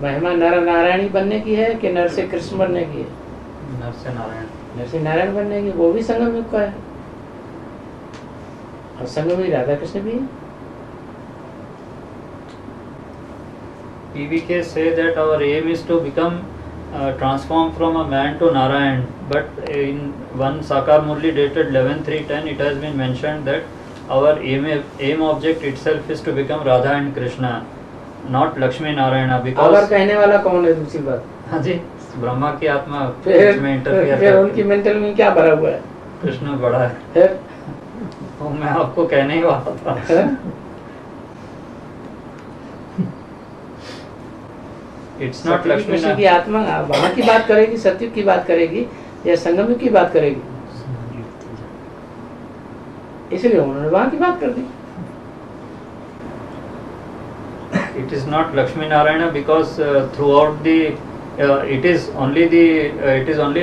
महिमा नर नारायणी बनने की है कि नर से कृष्ण बनने की है? नर से नारायण। नर से नारायण बनने की, वो भी संगम युग का है और संगम युग राधा कृष्ण भी है। PVK say that our aim is to become transformed from a man to Narayan, but in one Sakar Murli dated 11/3/10 it has been mentioned that our aim object itself is to become Radha and Krishna, not Lakshmi Narayana, अगर because कहने वाला कौन है? दूसरी बात, हाँ जी, ब्रह्मा की आत्मा फिर इसमें इंटरफियर फिर उनकी मेंटल में क्या भरा हुआ है? कृष्ण बड़ा है। फिर वो मैं आपको कहने ही वाला था। है? इट्स नॉट सतयुग लक्ष्मी कृष्ण की आत्मा वहाँ की बात करेगी, सतयुग की बात करेगी या संगम युग की बात करेगी? इसलिए उन्होंने वहाँ की बात कर दी। It is not Lakshmi Narayana because throughout the it is only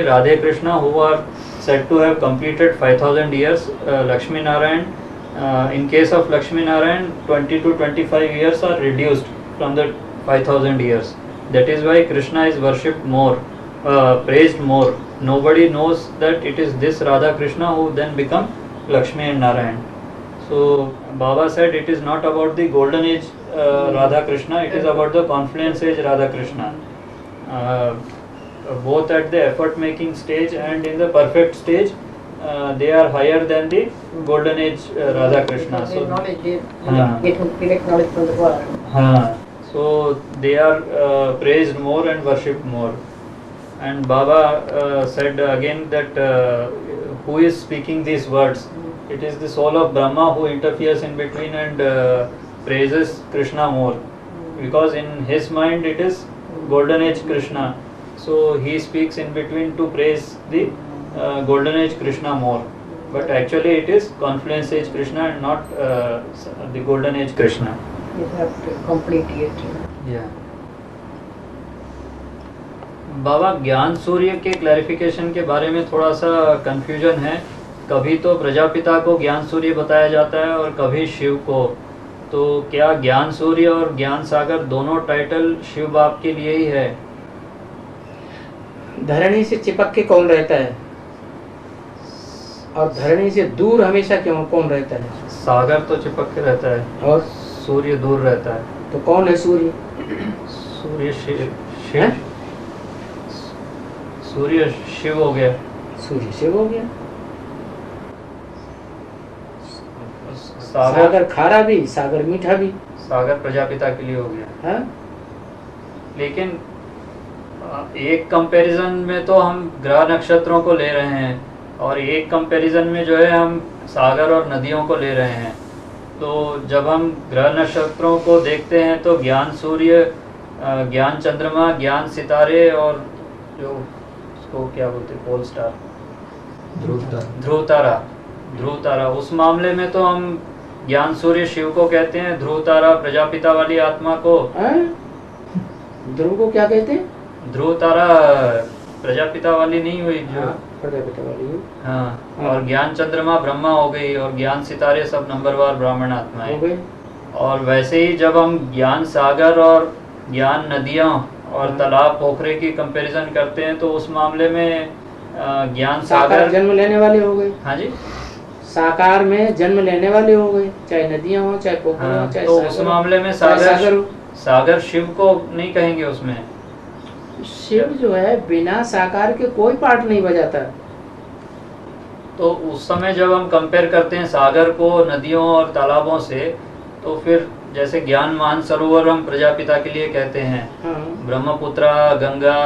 Radhe Krishna who are said to have completed 5,000 years. Lakshmi Narayan, in case of Lakshmi Narayan, 20 to 25 years are reduced from the 5,000 years. That is why Krishna is worshipped more, praised more. Nobody knows that it is this Radha Krishna who then become Lakshmi and Narayan. So Baba said it is not about the golden age Radha Krishna, it is about the confluence age Radha Krishna. Both at the effort making stage and in the perfect stage, they are higher than the golden age Radha Krishna. So knowledge, they हाँ. get direct knowledge from the world. हाँ, so they are praised more and worshipped more. And Baba said again that who is speaking these words? It is the soul of Brahma who interferes in between and praises Krishna more, because in his mind it is golden age Krishna. So he speaks in between to praise the golden age Krishna more. But actually it is confluence age Krishna and not the golden age Krishna. You have to complete it. Yeah. बाबा ज्ञान सूर्य के clarification के बारे में थोड़ा सा confusion है। कभी तो प्रजापिता को ज्ञान सूर्य बताया जाता है और कभी शिव को। तो क्या ज्ञान सूर्य और ज्ञान सागर दोनों टाइटल शिव बाप के लिए ही है? धरणी से चिपक के कौन रहता है और धरणी से दूर हमेशा क्यों कौन रहता है? सागर तो चिपक के रहता है और सूर्य दूर रहता है। तो कौन है सूर्य? सूर्य शिव हैं? सूर्य शिव हो गया। सूर्य शिव हो गया। सागर सागर खारा भी, सागर मीठा भी। सागर प्रजापिता के लिए हो गया। हाँ? लेकिन एक कंपैरिजन में तो हम ग्रह नक्षत्रों को ले रहे हैं और एक कंपैरिजन में जो है हम सागर और नदियों को ले रहे हैं। तो जब हम ग्रह नक्षत्रों को देखते हैं तो ज्ञान सूर्य, ज्ञान चंद्रमा, ज्ञान सितारे और जो उसको क्या बोलते हैं पोल स्टार, ध्रुव तारा, उस मामले में तो हम ज्ञान सूर्य शिव को कहते हैं, ध्रुव तारा प्रजापिता वाली आत्मा को। हाँ? ध्रुव को क्या कहते हैं? ध्रुव तारा प्रजापिता वाली नहीं हुई जो। हाँ, प्रजापिता वाली। हाँ, और ज्ञान चंद्रमा ब्रह्मा हो गई और ज्ञान सितारे सब नंबरवार ब्राह्मण आत्माएं हो गई। और वैसे ही जब हम ज्ञान सागर और ज्ञान नदियाँ और तालाब पोखरे की कंपैरिजन करते हैं तो उस मामले में ज्ञान साकार सागर जन्म लेने वाले हो गए। हाँ जी, साकार में जन्म लेने वाले हो गए, चाहे नदियां हो, चाहे पोखर हो, हाँ, चाहे तो सागर उस हो, मामले में चाहे सागर हो। सागर शिव को नहीं कहेंगे उसमें। शिव जो है बिना साकार के कोई पार्ट नहीं बजाता। तो उस समय जब हम कंपेयर करते हैं सागर को नदियों और तालाबों से, तो फिर जैसे ज्ञान मान सरोवर हम प्रजापिता के लिए कहते हैं, हाँ। ब्रह्मपुत्रा, गंगा,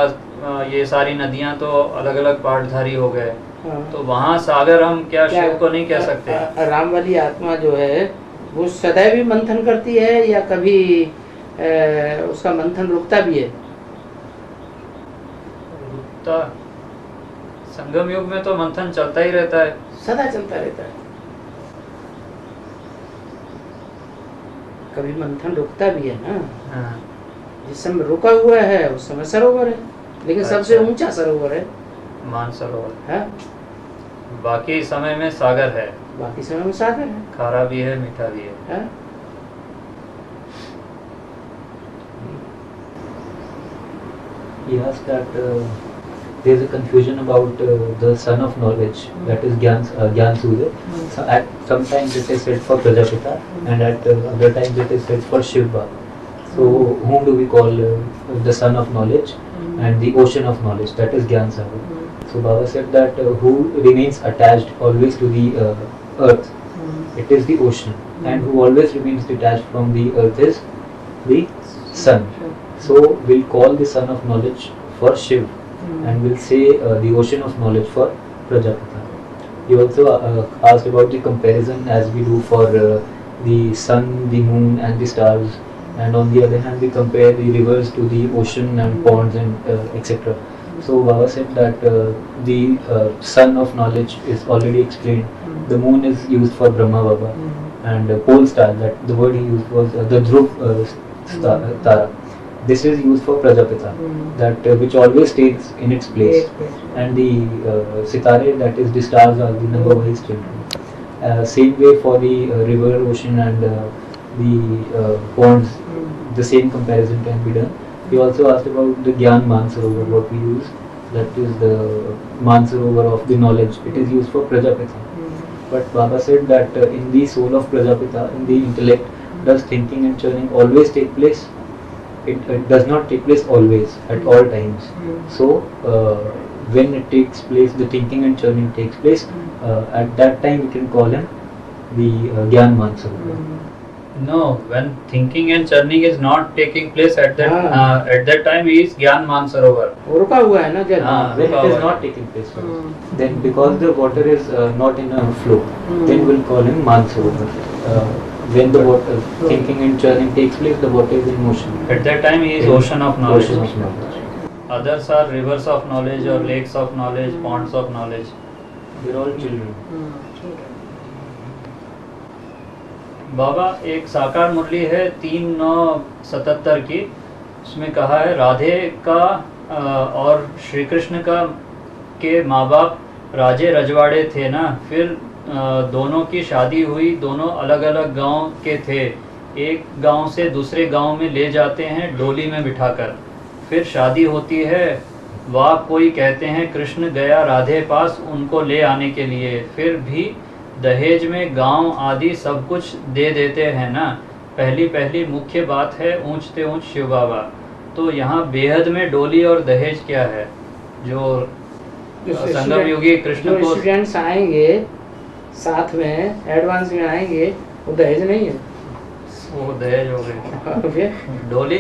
ये सारी नदियां तो अलग अलग पार्टधारी हो गए। हाँ। तो वहाँ सागर हम क्या शिव को नहीं कह सकते? राम वाली आत्मा जो है वो सदैव ही मंथन करती है या कभी उसका मंथन रुकता भी है? रुकता, संगम युग में तो मंथन चलता ही रहता है। सदा चलता रहता है। कभी मंथन रुकता भी है ना, हाँ, जिस समय रुका हुआ है उस समय सरोवर है, लेकिन सबसे अच्छा। ऊंचा सरोवर है, मानसरोवर। है? बाकी समय में सागर है, बाकी समय में सागर है, खारा भी है मीठा भी है। है? He asked that there is a confusion about the son of knowledge, that is Gyan Surya. So at some times it is said for Prajapita, and at other times it is said for Shiv Baba. So whom do we call the son of knowledge and the ocean of knowledge, that is Gyan Sagar? So Baba said that who remains attached always to the earth, it is the ocean, and who always remains detached from the earth is the sun. So we'll call the son of knowledge for Shiv, and we'll say the ocean of knowledge for Prajapita. He also asked about the comparison as we do for the sun, the moon and the stars, and on the other hand we compare the rivers to the ocean and ponds and etc. So Baba said that the sun of knowledge is already explained. The moon is used for Brahma Baba, and pole star, that the word he used was the Dhruv Tara. This is used for Prajapita, that which always stays in its place. And the Sitare, that is the stars, are the number wise children. Same way for the river, ocean and the ponds, the same comparison can be done. He also asked about the Gyan Mansarovar, what we use, that is the Mansarovar of the knowledge. It is used for Prajapita. But Baba said that in the soul of Prajapita, in the intellect, does thinking and churning always take place? It does not take place always, at all times. So when it takes place, the thinking and churning takes place, at that time we can call him the Gyan Mansarovar. No, when thinking and churning is not taking place at that time, he is Gyan Mansarovar. वो रुका हुआ है ना जल। हाँ। When it is not taking place, then because the water is not in a flow, then we'll call him Mansarovar. When the water thinking and churning takes place, the water is in motion. At that time, he is ocean of knowledge. Ocean of knowledge. Others are rivers of knowledge or lakes of knowledge, ponds of knowledge. They're all children. बाबा एक साकार मुरली है 3/9/77 की, उसमें कहा है राधे का और श्री कृष्ण का के माँ बाप राजे रजवाड़े थे ना, फिर दोनों की शादी हुई, दोनों अलग अलग गांव के थे, एक गांव से दूसरे गांव में ले जाते हैं डोली में बिठाकर, फिर शादी होती है, वह कोई कहते हैं कृष्ण गया राधे पास उनको ले आने के लिए, फिर भी दहेज में गांव आदि सब कुछ दे देते हैं ना, पहली पहली मुख्य बात है ऊंचते ऊंच शिव बाबा। तो यहाँ बेहद में डोली और दहेज क्या है? जो संगम योगी कृष्ण को स्टूडेंट्स आएंगे साथ में एडवांस में आएंगे, वो दहेज नहीं है। वो दहेज हो गए। डोली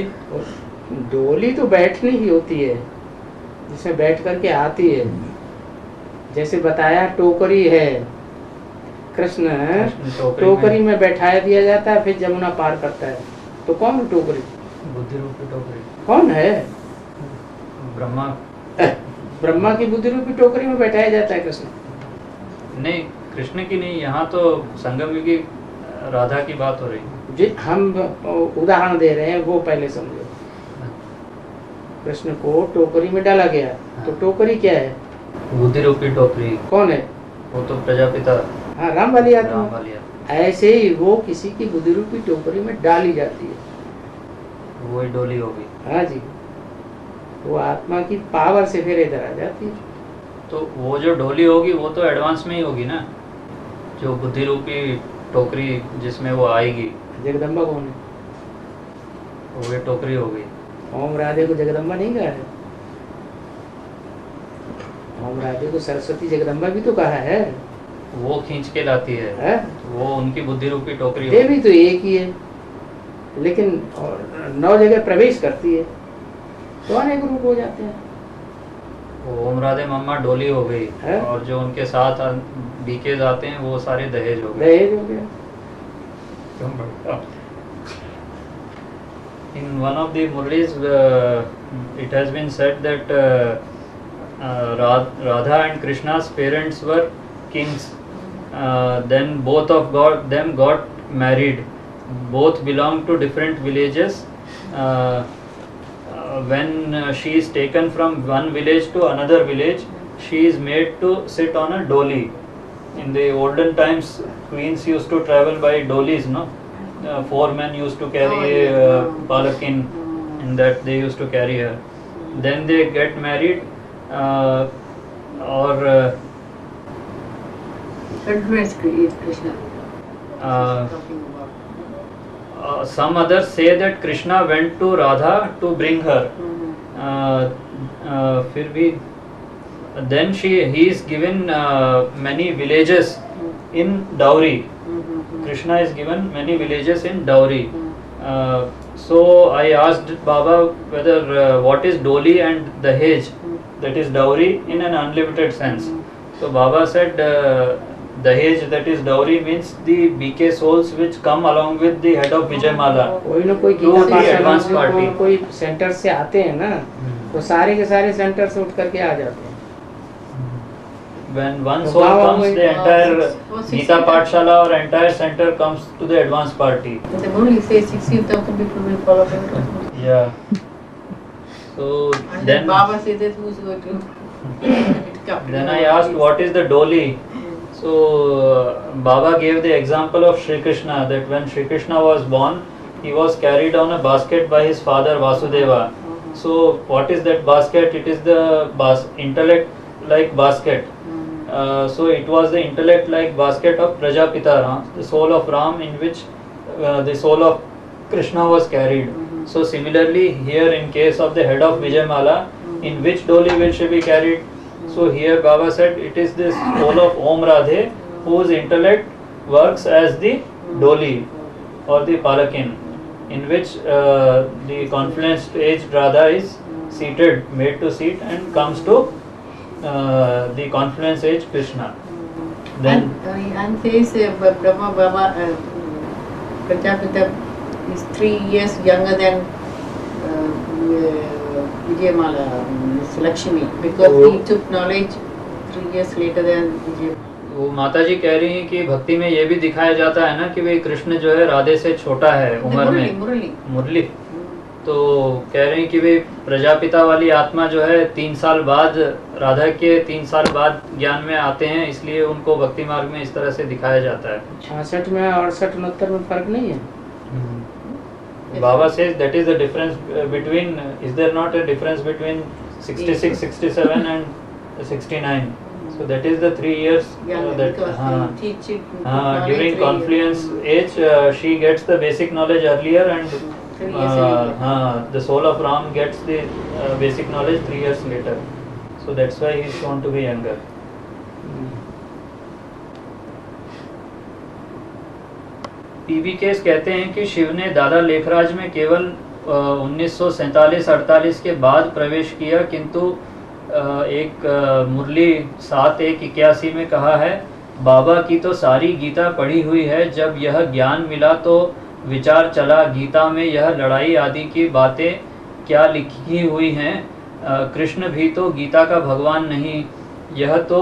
डोली तो बैठनी ही होती है, जिसमें बैठ करके आती है। जैसे बताया टोकरी है, कृष्ण टोकरी में बैठाया दिया जाता है, फिर जमुना पार करता है। तो कौन है टोकरी? बुद्धि रूपी टोकरी। कौन है? ब्रह्मा। ब्रह्मा की बुद्धि रूपी टोकरी में बैठाया जाता है कृष्ण। नहीं, कृष्ण की नहीं, यहाँ तो संगम युगी राधा की बात हो रही है। जी हम उदाहरण दे रहे हैं, वो पहले समझो। कृष्ण को टोकरी में डाला गया, तो टोकरी क्या है? बुद्धि रूपी टोकरी। कौन है? वो तो प्रजापिता, हाँ, राम वाली आत्मा। राम वाली आत्मा। ऐसे ही वो किसी की बुद्धि रूपी टोकरी में डाली जाती है, वही डोली होगी। हाँ जी, वो आत्मा की पावर से फिर इधर आ जाती है। तो वो जो डोली होगी वो तो एडवांस में ही होगी ना, जो बुद्धि रूपी टोकरी जिसमें वो आएगी। जगदम्बा कौन है? वो ये टोकरी होगी। ओम राधे को जगदम्बा नहीं कहा है? ओम राधे को सरस्वती जगदम्बा भी तो कहा है। वो खींच के लाती है, वो उनकी बुद्धि रूपी टोकरी होगी। देवी तो एक ही है, लेकिन 9 जगह प्रवेश करती है, तो अनेक रूप हो जाते हैं। ओम राधे मम्मा डोली हो गई, है? और जो उनके साथ बीकेज आते हैं वो सारे दहेज हो गए। दहेज हो गया। In one of the Murlis, it has been said that Radha and Krishna's parents were kings. Then both of them got married, both belong to different villages. When she is taken from one village to another village, she is made to sit on a dolly. In the olden times, queens used to travel by dollies, no? 4 men used to carry palanquin, and that they used to carry her. Then they get married, or Advanced Krishna. Uh, Talking about. some others say that Krishna went to Radha to bring her. फिर भी then he is given many villages in dowry. Krishna is given many villages in dowry. So I asked Baba whether what is doli and dahej, that is dowry in an unlimited sense. So Baba said dahej, that is dowry, means the BK souls which come along with the head of Vijayamala. कोई ना कोई To Gita the पाठशाला advanced से party. कोई centre से आते हैं ना, वो सारे के सारे सेंटर से उठ करके आ जाते हैं. When one So soul Baba comes, will- the entire 60,000 Gita Pathshala or entire center comes to the advanced party. But the Murli says 16,000 people will follow him. Yeah. So And then then Baba says that who's going to come. then I asked what is the doli. So Baba gave the example of Shri Krishna, that when Shri Krishna was born, he was carried on a basket by his father Vasudeva. So what is that basket? It is the intellect like basket. So it was the intellect like basket of Prajapita, the soul of Ram, in which the soul of Krishna was carried. So similarly here, in case of the head of Vijayamala, in which doli will she be carried? So here Baba said it is this soul of Om Radhe whose intellect works as the doli or the palanquin, in which the confluence aged Radha is seated, made to seat, and comes to the confluence age Krishna. Then and says Brahma Baba Prajapita is 3 years younger than Vijayamala, Lakshmi, because he took knowledge 3 years later than Vijay. वो माता जी कह रही हैं कि भक्ति में ये भी दिखाया जाता है ना कि भाई कृष्ण जो है राधे से छोटा है उम्र में, मुरली. तो कह रहे हैं कि भाई प्रजापिता वाली आत्मा जो है 3 साल बाद, राधा के 3 साल बाद ज्ञान में आते हैं, इसलिए उनको भक्ति मार्ग में इस तरह से दिखाया जाता है. 66 में 68 69 में फर्क नहीं है. Baba says that is the difference between, is there not a difference between 66, 67 and 69? So that is the 3 years that Because he teach it during confluence age she gets the basic knowledge earlier, and 3 years later. the soul of Ram gets the basic knowledge 3 years later. So that's why he is shown to be younger. PB case कहते हैं कि शिव ने दादा लेखराज में केवल 1947-48 के बाद प्रवेश किया, किंतु एक मुरली 7-1-81 में कहा है, बाबा की तो सारी गीता पढ़ी हुई है, जब यह ज्ञान मिला तो विचार चला गीता में यह लड़ाई आदि की बातें क्या लिखी हुई हैं, कृष्ण भी तो गीता का भगवान नहीं, यह तो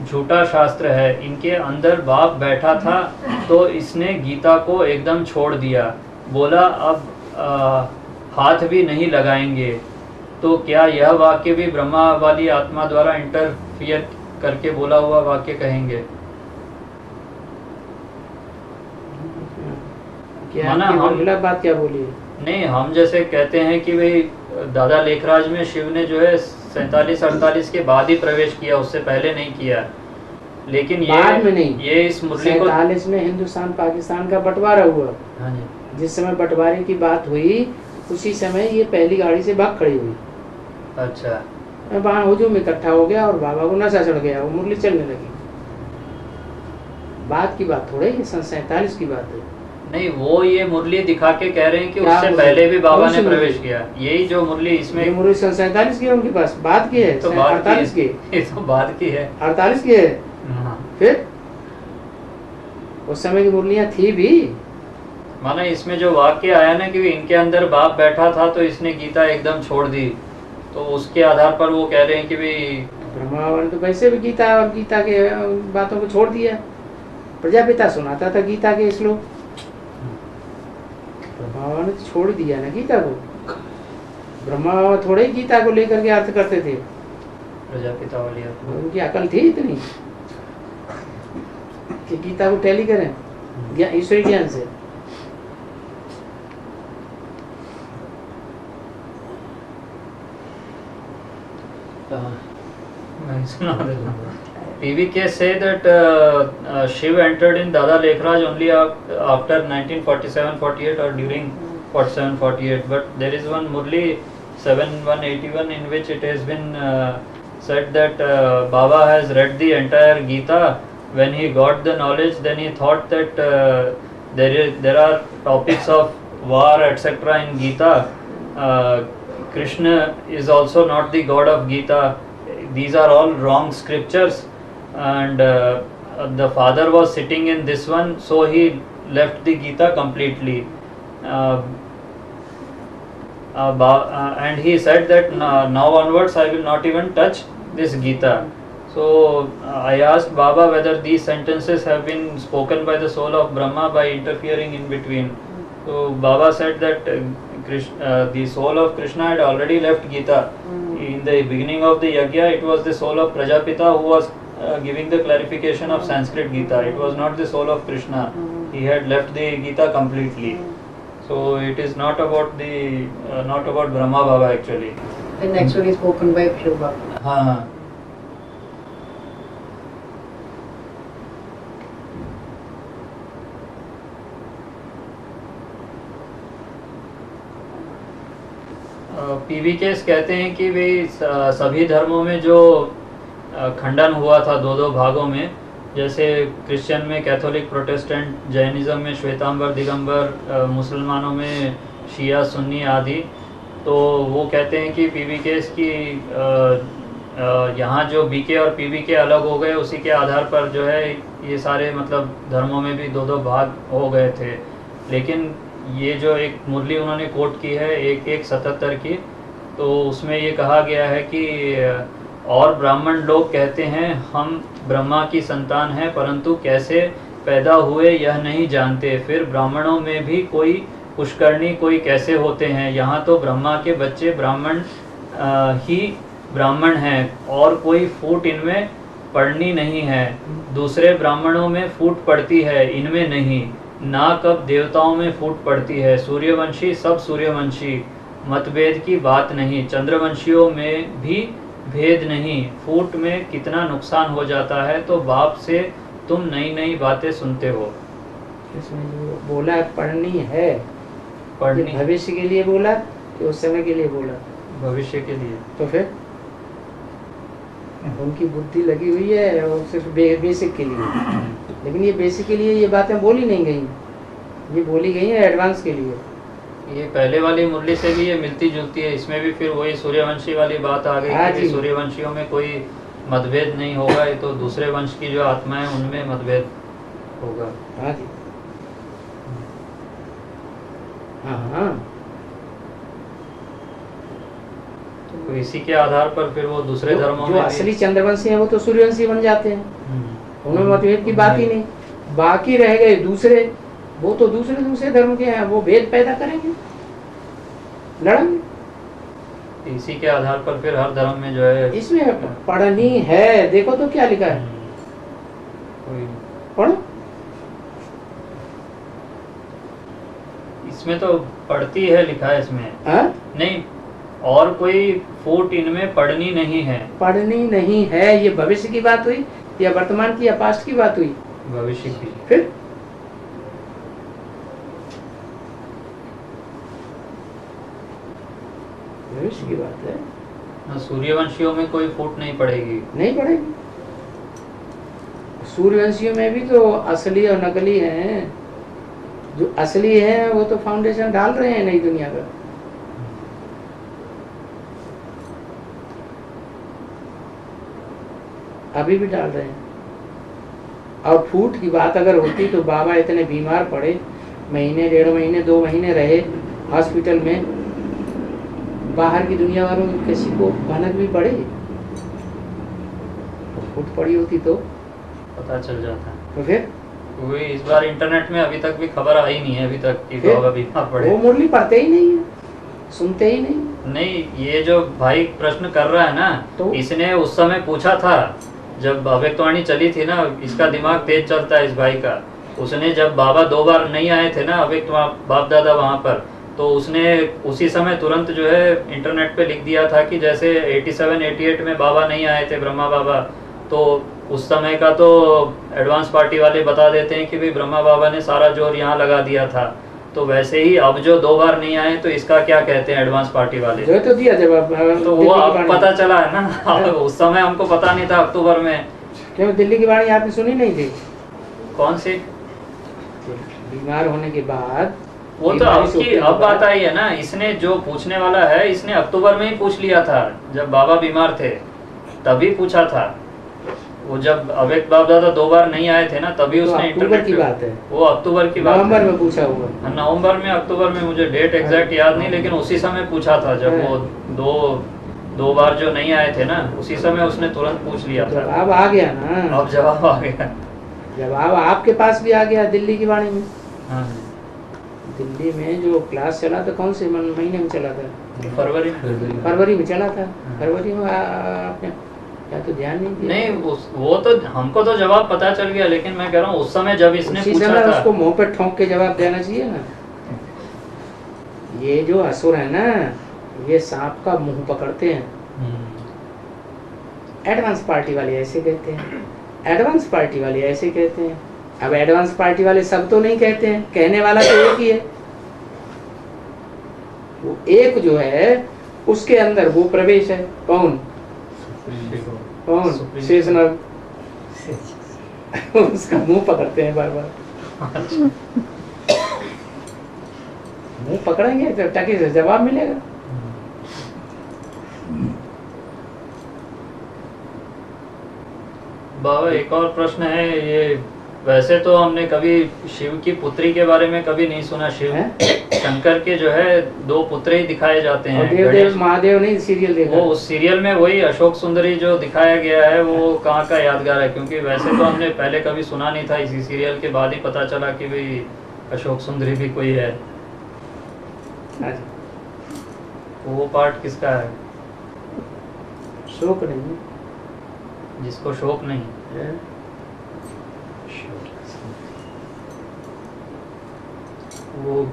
झूठा शास्त्र है, इनके अंदर बाप बैठा था तो इसने गीता को एकदम छोड़ दिया, बोला अब हाथ भी नहीं लगाएंगे. तो क्या यह वाक्य भी ब्रह्मा वाली आत्मा द्वारा इंटरफियर करके बोला हुआ वाक्य कहेंगे? क्या माना आपकी हम- गलत बात क्या बोली है? नहीं, हम जैसे कहते हैं कि भाई दादा लेखराज में शिव ने जो है 47-48 के बाद ही प्रवेश किया, उससे पहले नहीं किया, लेकिन बाद में नहीं, ये इस मुरली को 47 में हिंदुस्तान पाकिस्तान का बंटवारा हुआ. हाँ जी, जिस समय बंटवारे की बात हुई उसी समय ये पहली गाड़ी से भाग खड़ी हुई. अच्छा, वहाँ हुजूम इकट्ठा हो गया और बाबा को नशा चढ़ गया, वो मुरली चलने लगी. बात की बात थोड़ी, ये 47 की बात है. नहीं वो ये मुरली दिखा के कह रहे हैं कि क्या उससे मुरली? पहले भी बाबा कौन सी ने प्रवेश मुरली? किया, यही जो मुरली इसमें ये मुरली 47 की है उनके पास, बात की है तो बात 48 की, ये तो बात की है. 48 की है. हाँ, फिर उस समय की मुरलियाँ थी भी. माना इसमें जो वाक्य आया ना कि इनके अंदर बाप बैठा था तो इसने गीता एकदम छोड़ दी, तो उसके आधार पर वो कह रहे हैं कि भाई ब्रह्मा ने तो वैसे भी गीता के बातों को छोड़ दिया. प्रजापिता सुनाता था गीता के श्लोक. बाबा ने तो छोड़ दिया ना गीता को। ब्रह्मा बाबा थोड़े ही गीता को लेकर के अर्थ करते थे, प्रजापिता वाली उनकी अकल थी इतनी कि गीता को टैली करें ईश्वरी ज्ञान से। PVK say that Shiv entered in Dada Lekhraj only after 1947-48 or during 47-48, but there is one Murli 7181 in which it has been said that Baba has read the entire Gita. When he got the knowledge, then he thought that there are topics of war, etc. in Gita. Krishna is also not the god of Gita. These are all wrong scriptures, and the father was sitting in this one, so he left the Gita completely. And he said that now onwards I will not even touch this Gita. So I asked Baba whether these sentences have been spoken by the soul of Brahma by interfering in between. So Baba said that the soul of Krishna had already left Gita. In the beginning of the yajna, it was the soul of Prajapita who was giving the clarification of Sanskrit Gita. It was not the soul of Krishna. He had left the Gita completely. So it is not about Brahma Baba actually. And actually spoken by Shiv Baba. हाँ. PVKs कहते हैं कि वे सभी धर्मों में जो खंडन हुआ था दो भागों में, जैसे क्रिश्चियन में कैथोलिक, प्रोटेस्टेंट, जैनिज्म में श्वेतांबर दिगंबर, मुसलमानों में शिया सुन्नी आदि, तो वो कहते हैं कि PVKs की यहाँ जो BK और PVK अलग हो गए, उसी के आधार पर जो है ये सारे मतलब धर्मों में भी दो भाग हो गए थे। लेकिन ये जो एक मुरली उन्होंने कोट की है 1177 की, तो उसमें ये कहा गया है कि और ब्राह्मण लोग कहते हैं हम ब्रह्मा की संतान हैं, परंतु कैसे पैदा हुए यह नहीं जानते। फिर ब्राह्मणों में भी कोई पुष्करणी, कोई कैसे होते हैं। यहाँ तो ब्रह्मा के बच्चे ब्राह्मण ही ब्राह्मण हैं और कोई फूट इनमें पड़नी नहीं है। दूसरे ब्राह्मणों में फूट पड़ती है, इनमें नहीं। ना कब देवताओं में फूट पड़ती है। सूर्यवंशी सब सूर्यवंशी, मतभेद की बात नहीं। चंद्रवंशियों में भी भेद नहीं। फूट में कितना नुकसान हो जाता है, तो बाप से तुम नई नई बातें सुनते हो। इसमें जो बोला पढ़नी है, पढ़नी भविष्य के लिए बोला कि उस समय के लिए बोला? भविष्य के लिए। तो फिर उनकी बुद्धि लगी हुई है और सिर्फ बेसिक के लिए, लेकिन ये बेसिक के लिए ये बातें बोली नहीं गई, ये बोली गई है एडवांस के लिए। ये पहले वाली मुरली से भी ये मिलती जुलती है। इसमें भी फिर वही सूर्यवंशी वाली बात आ गई कि सूर्यवंशियों में कोई मतभेद नहीं होगा, ये तो दूसरे वंश की जो आत्मा है उनमें मतभेद होगा। हाँ जी, हाँ। तो इसी के आधार पर फिर वो दूसरे धर्मों में असली चंद्रवंशी हैं वो तो सूर्यवंशी बन जाते हैं, उनमें मतभेद की बात ही नहीं। बाकी रह गए दूसरे, वो तो दूसरे धर्म के हैं, वो भेद पैदा करेंगे, लड़ेंगे। इसी के आधार पर फिर हर धर्म में जो है इसमें पढ़नी है। देखो तो क्या लिखा है, पढ़ो। इसमें तो पढ़ती है लिखा है इसमें। नहीं, और कोई फूट इनमें पढ़नी नहीं है। पढ़नी नहीं है, ये भविष्य की बात हुई या वर्तमान की या पास्ट की बात हुई? भविष्य की। फिर भविष्य की बात है। सूर्यवंशियों में कोई फूट नहीं पड़ेगी। नहीं पड़ेगी। सूर्यवंशियों में भी तो असली और नकली हैं। जो असली है वो तो फाउंडेशन डाल रहे हैं नई दुनिया का। अभी भी डाल रहे हैं। और फूट की बात अगर होती तो बाबा इतने बीमार पड़े, महीने, 1.5 महीने, 2 महीने रहे हॉस्पिटल में, बाहर की दुनिया वालों किसी को भनक भी पड़े? फूट पड़ी होती तो पता चल जाता। तो फिर कोई इस बार इंटरनेट में अभी तक भी खबर आई नहीं है अभी तक कि फिर? बाबा बीमार वो पड़े। मुरली पढ़ते ही नहीं है, सुनते ही नहीं। नहीं, ये जो भाई प्रश्न कर रहा है ना, तो? इसने उस समय पूछा था जब अव्यक्तवाणी चली थी ना, इसका दिमाग तेज चलता है इस भाई का। उसने जब बाबा 2 बार नहीं आए थे ना अव्यक्त बाप दादा वहाँ पर, तो उसने उसी समय तुरंत जो है इंटरनेट पे लिख दिया था कि जैसे 87-88 में बाबा नहीं आए थे ब्रह्मा बाबा, तो उस समय का तो एडवांस पार्टी वाले बता देते हैं कि भाई ब्रह्मा बाबा ने सारा जोर यहाँ लगा दिया था। तो वैसे ही अब जो 2 बार नहीं आए तो इसका क्या कहते हैं एडवांस पार्टी वाले? जो तो दिया जवाब। तो वो अब पता चला है ना, अब उस समय हमको पता नहीं था अक्टूबर में। क्यों दिल्ली की वाणी आपने सुनी नहीं थी? कौन सी? बीमार होने के बाद वो तो बीमारी से अब उठने के बात बाद- आई है ना, इसने जो पूछने वाला है इसने अक्टूबर में ही पूछ लिया था जब बाबा बीमार थे, तभी पूछा था। वो जब अव्यक्त बाप दादा 2 बार नहीं आए थे ना, तभी तो उसने अक्टूबर इंटरनेट की पे- बात है, वो अक्टूबर की बात नवंबर है। में पूछा हुआ। नवंबर में अक्टूबर में मुझे डेट एग्जैक्ट याद नहीं, लेकिन उसी समय पूछा था जब वो दो बार जो नहीं आए थे ना, उसी समय उसने तुरंत पूछ लिया था। जवाब आ गया ना, अब जवाब आ गया। जवाब आपके पास भी आ गया दिल्ली की वाणी में। हाँ, दिल्ली में जो क्लास चला था कौन से महीने में चला था? फरवरी में। फरवरी में चला था। फरवरी में आपने या तो ध्यान नहीं दिया? नहीं, वो तो हमको तो जवाब पता चल गया, लेकिन मैं कह रहा हूँ उस समय जब इसने उसी पूछा समय था, उसको मुंह पे ठोंक के जवाब देना चाहिए ना। ये जो असुर है ना, ये सांप का मुंह पकड़ते हैं। एडवांस पार्टी वाले ऐसे कहते हैं, एडवांस पार्टी वाले ऐसे कहते हैं। अब एडवांस पार्टी वाले सब तो नहीं कहते हैं, कहने वाला तो एक ही है। वो एक जो है उसके अंदर वो प्रवेश है। कौन? कौन? शेषनाग। उसका मुंह पकड़ते हैं बार बार। मुंह पकड़ेंगे तो टके से जवाब मिलेगा। बाबा एक और प्रश्न है, ये वैसे तो हमने कभी शिव की पुत्री के बारे में कभी नहीं सुना। शिव हैं? शंकर के जो है 2 पुत्र ही दिखाए जाते और हैं। देव गणेश, महादेव नहीं सीरियल देखा? वो उस सीरियल में वही अशोक सुंदरी जो दिखाया गया है वो कहाँ का यादगार है, क्योंकि वैसे तो हमने पहले कभी सुना नहीं था, इसी सीरियल के बाद ही पता चला कि भाई अशोक सुंदरी भी कोई है। अच्छा, वो पार्ट किसका है शोक नहीं जिसको शोक नहीं? है? वो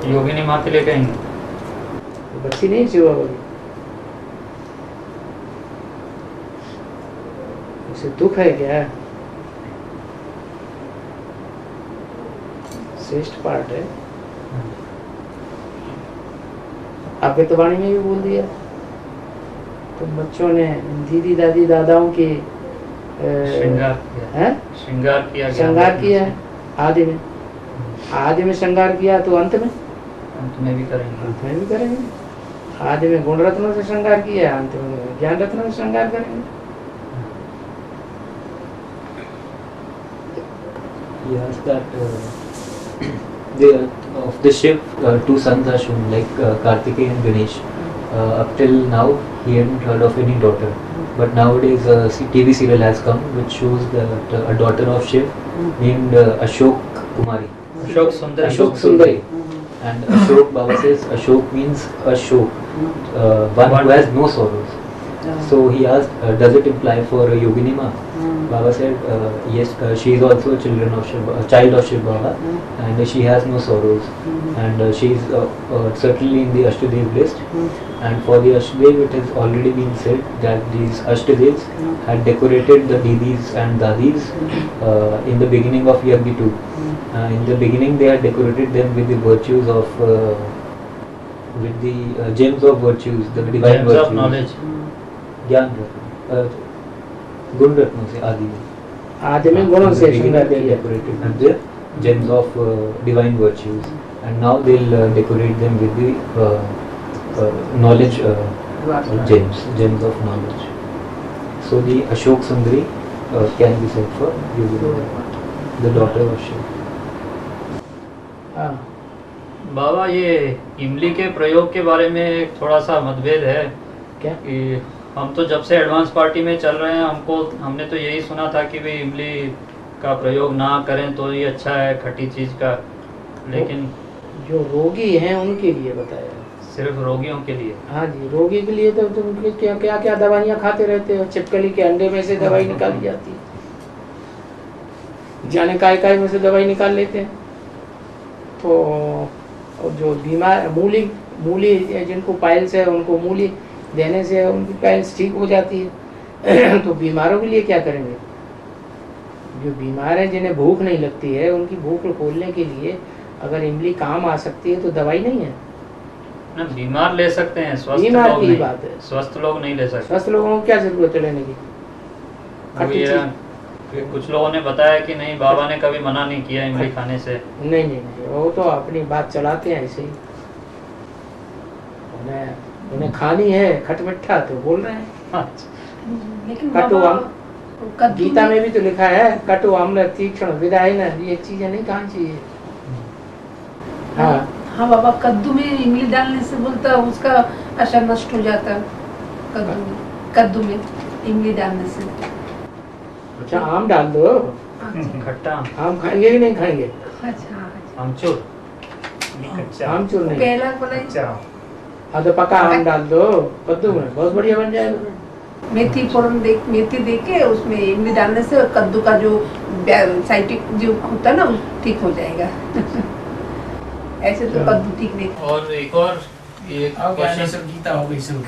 योगिनी माँ के लिए कहेंगे। तो बच्ची नहीं शिवा बोली, उसे दुख है क्या? श्रेष्ठ पार्ट है। आपके तो वाणी में भी बोल दिया। तो बच्चों ने दीदी दादी दादाओं की श्रृंगार किया है, श्रृंगार किया गया। श्रृंगार किया है। आदि में, आदि में श्रृंगार किया तो अंत में, अंत में भी करेंगे। अंत में भी करेंगे। आदि में गुण रत्नों से श्रृंगार किया, अंत में ज्ञान रत्नों से श्रृंगार करेंगे। He asked that of the Shiv, 2 sons are shown, like Kartikeya and Ganesh. Up till now, he hadn't heard of any daughter. But nowadays, a TV serial has come which shows that a daughter of Shiv named Ashok Kumari. Ashok सुंदर। Ashok Sundari. And Ashok, Baba says, Ashok means Ashok, one who has no sorrows. So he asked, does it imply for Yogini Ma? Baba said, yes, she is also a child of Shiv Baba, and she has no sorrows, and she is certainly in the Ashtadev list. And for the Ashtadev, it has already been said that these Ashtadevs had decorated the Didis and Dadis in the beginning of Yagni 2. In the beginning, they had decorated them with the virtues of, with the gems of virtues, the divine Gems virtues. of knowledge. ज्ञान रत्न, गुण रत्नों से आदि में, आदि में गुणों से श्रृंगार किया। decorated with the gems of divine virtues, and now they'll decorate them with the knowledge gems of knowledge. So the Ashok Sundari can be said for Yogini, the daughter of Shiv. हाँ, बाबा ये इमली के प्रयोग के बारे में थोड़ा सा मतभेद है क्या? कि हम तो जब से एडवांस पार्टी में चल रहे हैं हमने तो यही सुना था कि भाई इमली का प्रयोग ना करें तो ही अच्छा है, खट्टी चीज का, लेकिन जो रोगी हैं उनके लिए बताया। सिर्फ रोगियों के लिए। हाँ जी, रोगी के लिए तो उनके क्या क्या क्या दवाइयाँ खाते रहते हैं। छिपकली के अंडे में से दवाई निकाली जाती है, जाने काय में से दवाई निकाल लेते हैं। तो और जो बीमार मूली जिनको पाइल्स है उनको मूली देने से उनकी पाइल्स ठीक हो जाती है। तो बीमारों के लिए क्या करेंगे? जो बीमार हैं जिन्हें भूख नहीं लगती है, उनकी भूख खोलने के लिए अगर इमली काम आ सकती है तो दवाई नहीं है ना। बीमार ले सकते हैं, स्वस्थ बीमार लोग की नहीं, बात है। स्वस्थ लोग नहीं ले सकते। स्वस्थ लोगों को क्या जरूरत है लेने की? वो खट्टी ये चीज। फिर कुछ लोगों ने बताया कि नहीं, बाबा ने कभी मना नहीं किया इमली खाने से। नहीं नहीं नहीं, वो तो अपनी बात चलाते हैं ऐसे ही। उन्हें खानी है खटमिठा तो बोल रहे हैं। लेकिन कटु बाबा आम कद्दू गीता में भी तो लिखा है कटु अम्ल तीक्ष्ण विदाई न, ये चीजें नहीं खानी चाहिए। हाँ हाँ बाबा, कद्दू में इमली डालने से बोलता है उसका असर नष्ट हो जाता है। कद्दू में इमली डालने से। अच्छा, आम डाल दो। खट्टा आम खाएंगे कि नहीं खाएंगे? अच्छा आमचूर। आमचूर नहीं, केला बोला हाँ तो पका आम डाल दो कद्दू में, बहुत बढ़िया बन जाएगा। मेथी फोड़न मेथी दे के उसमें इमली डालने से कद्दू का जो साइटिक जो होता है ना वो ठीक हो जाएगा। ऐसे तो कद्दू ठीक नहीं। और एक और ये क्वेश्चन, गीता हो गई शुरू।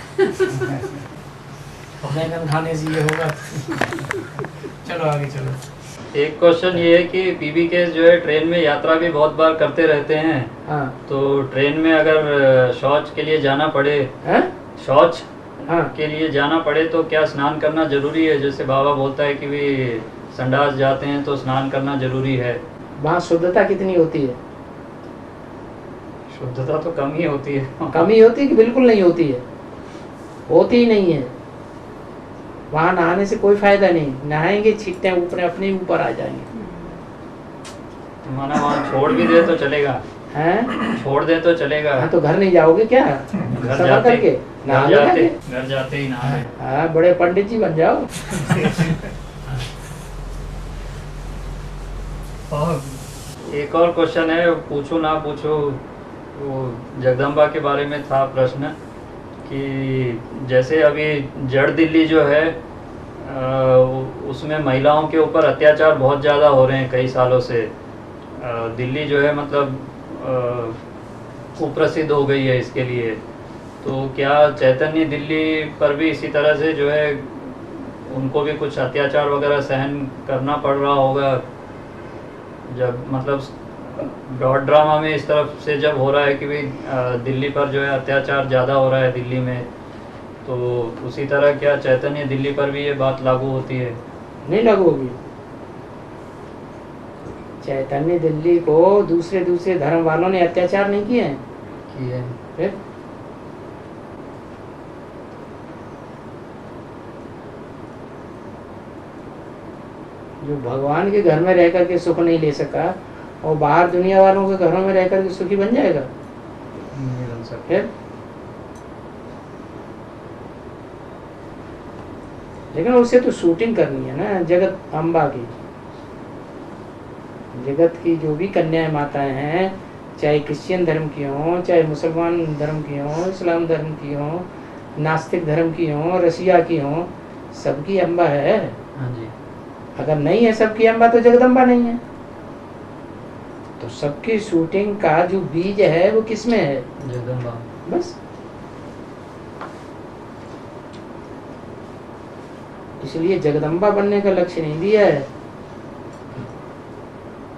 बैंगन खाने से ये होगा। चलो आगे चलो। एक क्वेश्चन ये है कि पीबी केस जो है ट्रेन में यात्रा भी बहुत बार करते रहते हैं। हाँ तो ट्रेन में अगर शौच के लिए जाना पड़े, हैं? शौच हाँ के लिए जाना पड़े तो क्या स्नान करना जरूरी है? जैसे बाबा बोलता है कि भी संडास जाते हैं तो स्नान करना जरूरी है। वहाँ शुद्धता कितनी होती है? शुद्धता तो कम ही होती है। कम ही होती है कि बिल्कुल नहीं होती है? होती ही नहीं है। वहाँ नहाने से कोई फायदा नहीं, नहाएंगे छींटे ऊपर अपने ऊपर आ जाएंगे। माना वहाँ छोड़ भी दे तो चलेगा, हैं? छोड़ दे तो चलेगा। हाँ तो घर नहीं जाओगे क्या? घर सफर जाते करके नहा लो जाके। घर जाते ही नहा ले। हाँ, बड़े पंडित जी बन जाओ। और एक और क्वेश्चन है, पूछो ना पूछो, वो जगदम्बा के बारे में था प्रश्न कि जैसे अभी जड़ दिल्ली जो है उसमें महिलाओं के ऊपर अत्याचार बहुत ज़्यादा हो रहे हैं कई सालों से। दिल्ली जो है मतलब कुप्रसिद्ध हो गई है इसके लिए। तो क्या चैतन्य दिल्ली पर भी इसी तरह से जो है उनको भी कुछ अत्याचार वगैरह सहन करना पड़ रहा होगा? जब मतलब ब्रॉड ड्रामा में इस तरफ से जब हो रहा है कि भाई दिल्ली पर जो है अत्याचार ज़्यादा हो रहा है दिल्ली में, तो उसी तरह क्या चैतन्य दिल्ली पर भी ये बात लागू होती है? नहीं लागू होगी। चैतन्य दिल्ली को दूसरे धर्म वालों ने अत्याचार नहीं किए हैं। कि फिर जो भगवान के घर में रह करके सुख नहीं ले सका और बाहर दुनिया वालों के घरों में रह करके सुखी बन जाएगा? नहीं बन सकता। फिर लेकिन उससे तो शूटिंग करनी है ना जगत अम्बा की। जगत की जो भी कन्याएं माताएं हैं, चाहे क्रिश्चियन धर्म की हों, चाहे मुसलमान धर्म की हों, इस्लाम धर्म की हों, नास्तिक धर्म की हों, रसिया की हों, सबकी अम्बा है। हाँ जी। अगर नहीं है सबकी अम्बा तो जगदम्बा नहीं है। तो सबकी शूटिंग का जो बीज है वो किसमें है? जगदम्बा। बस इसलिए जगदम्बा बनने का लक्ष्य नहीं दिया है,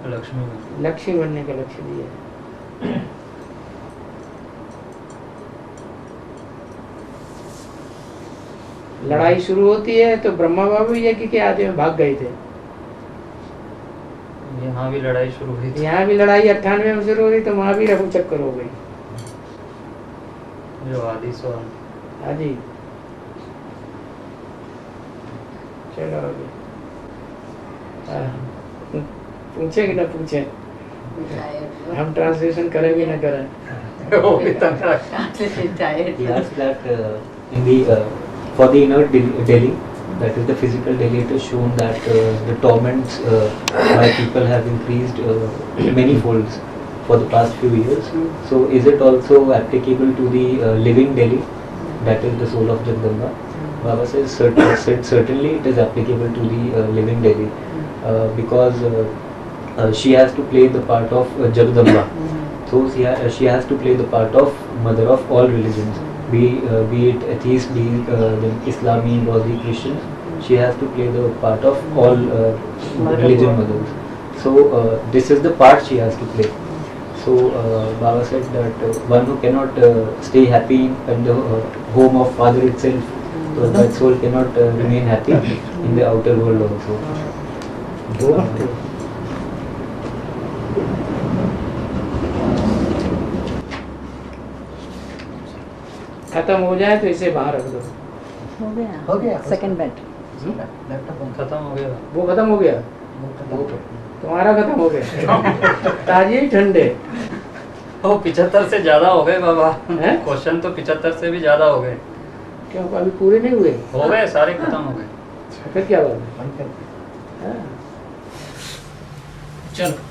लक्ष्मी। लक्ष्मी बनने का लक्ष्य दिया है। लड़ाई शुरू होती है तो ब्रह्मा बाबू यज्ञ के आदि में भाग गए थे। यहाँ भी लड़ाई शुरू हुई थी। यहाँ भी लड़ाई 98 में शुरू हुई तो वहाँ भी रघु चक्कर हो गई। जो आदि सवाल। हाँ जी, चलो आगे। पूछे कि ना पूछे? हम ट्रांसलेशन करें भी ना करें। वो भी तगड़ा। He asked that in the for the inner Delhi, that is the physical Delhi, it has shown that the torments by people have increased many folds for the past few years. So is it also applicable to the living Delhi, that is the soul of Jagdamba? Baba says certainly it is applicable to the living Delhi because she has to play the part of Jagdamba. So she has to play the part of mother of all religions, be it atheist, be it the Islami, Baudi, Christian. She has to play the part of all religion mothers. So this is the part she has to play. So Baba said that one who cannot stay happy in the home of father itself, so that soul cannot remain happy in the outer world also. खत्म हो जाए तो इसे बाहर रख दो। हो गया सेकंड बेड। खत्म हो गया। वो खत्म हो गया, तुम्हारा खत्म हो गया। ताजे ही ठंडे वो 75 से ज्यादा हो गए बाबा। हैं? क्वेश्चन तो 75 से भी ज्यादा हो गए। क्यों अभी पूरे नहीं हुए? हो गए, सारे खत्म हो गए। फिर क्या बात है? हाँ। चलो।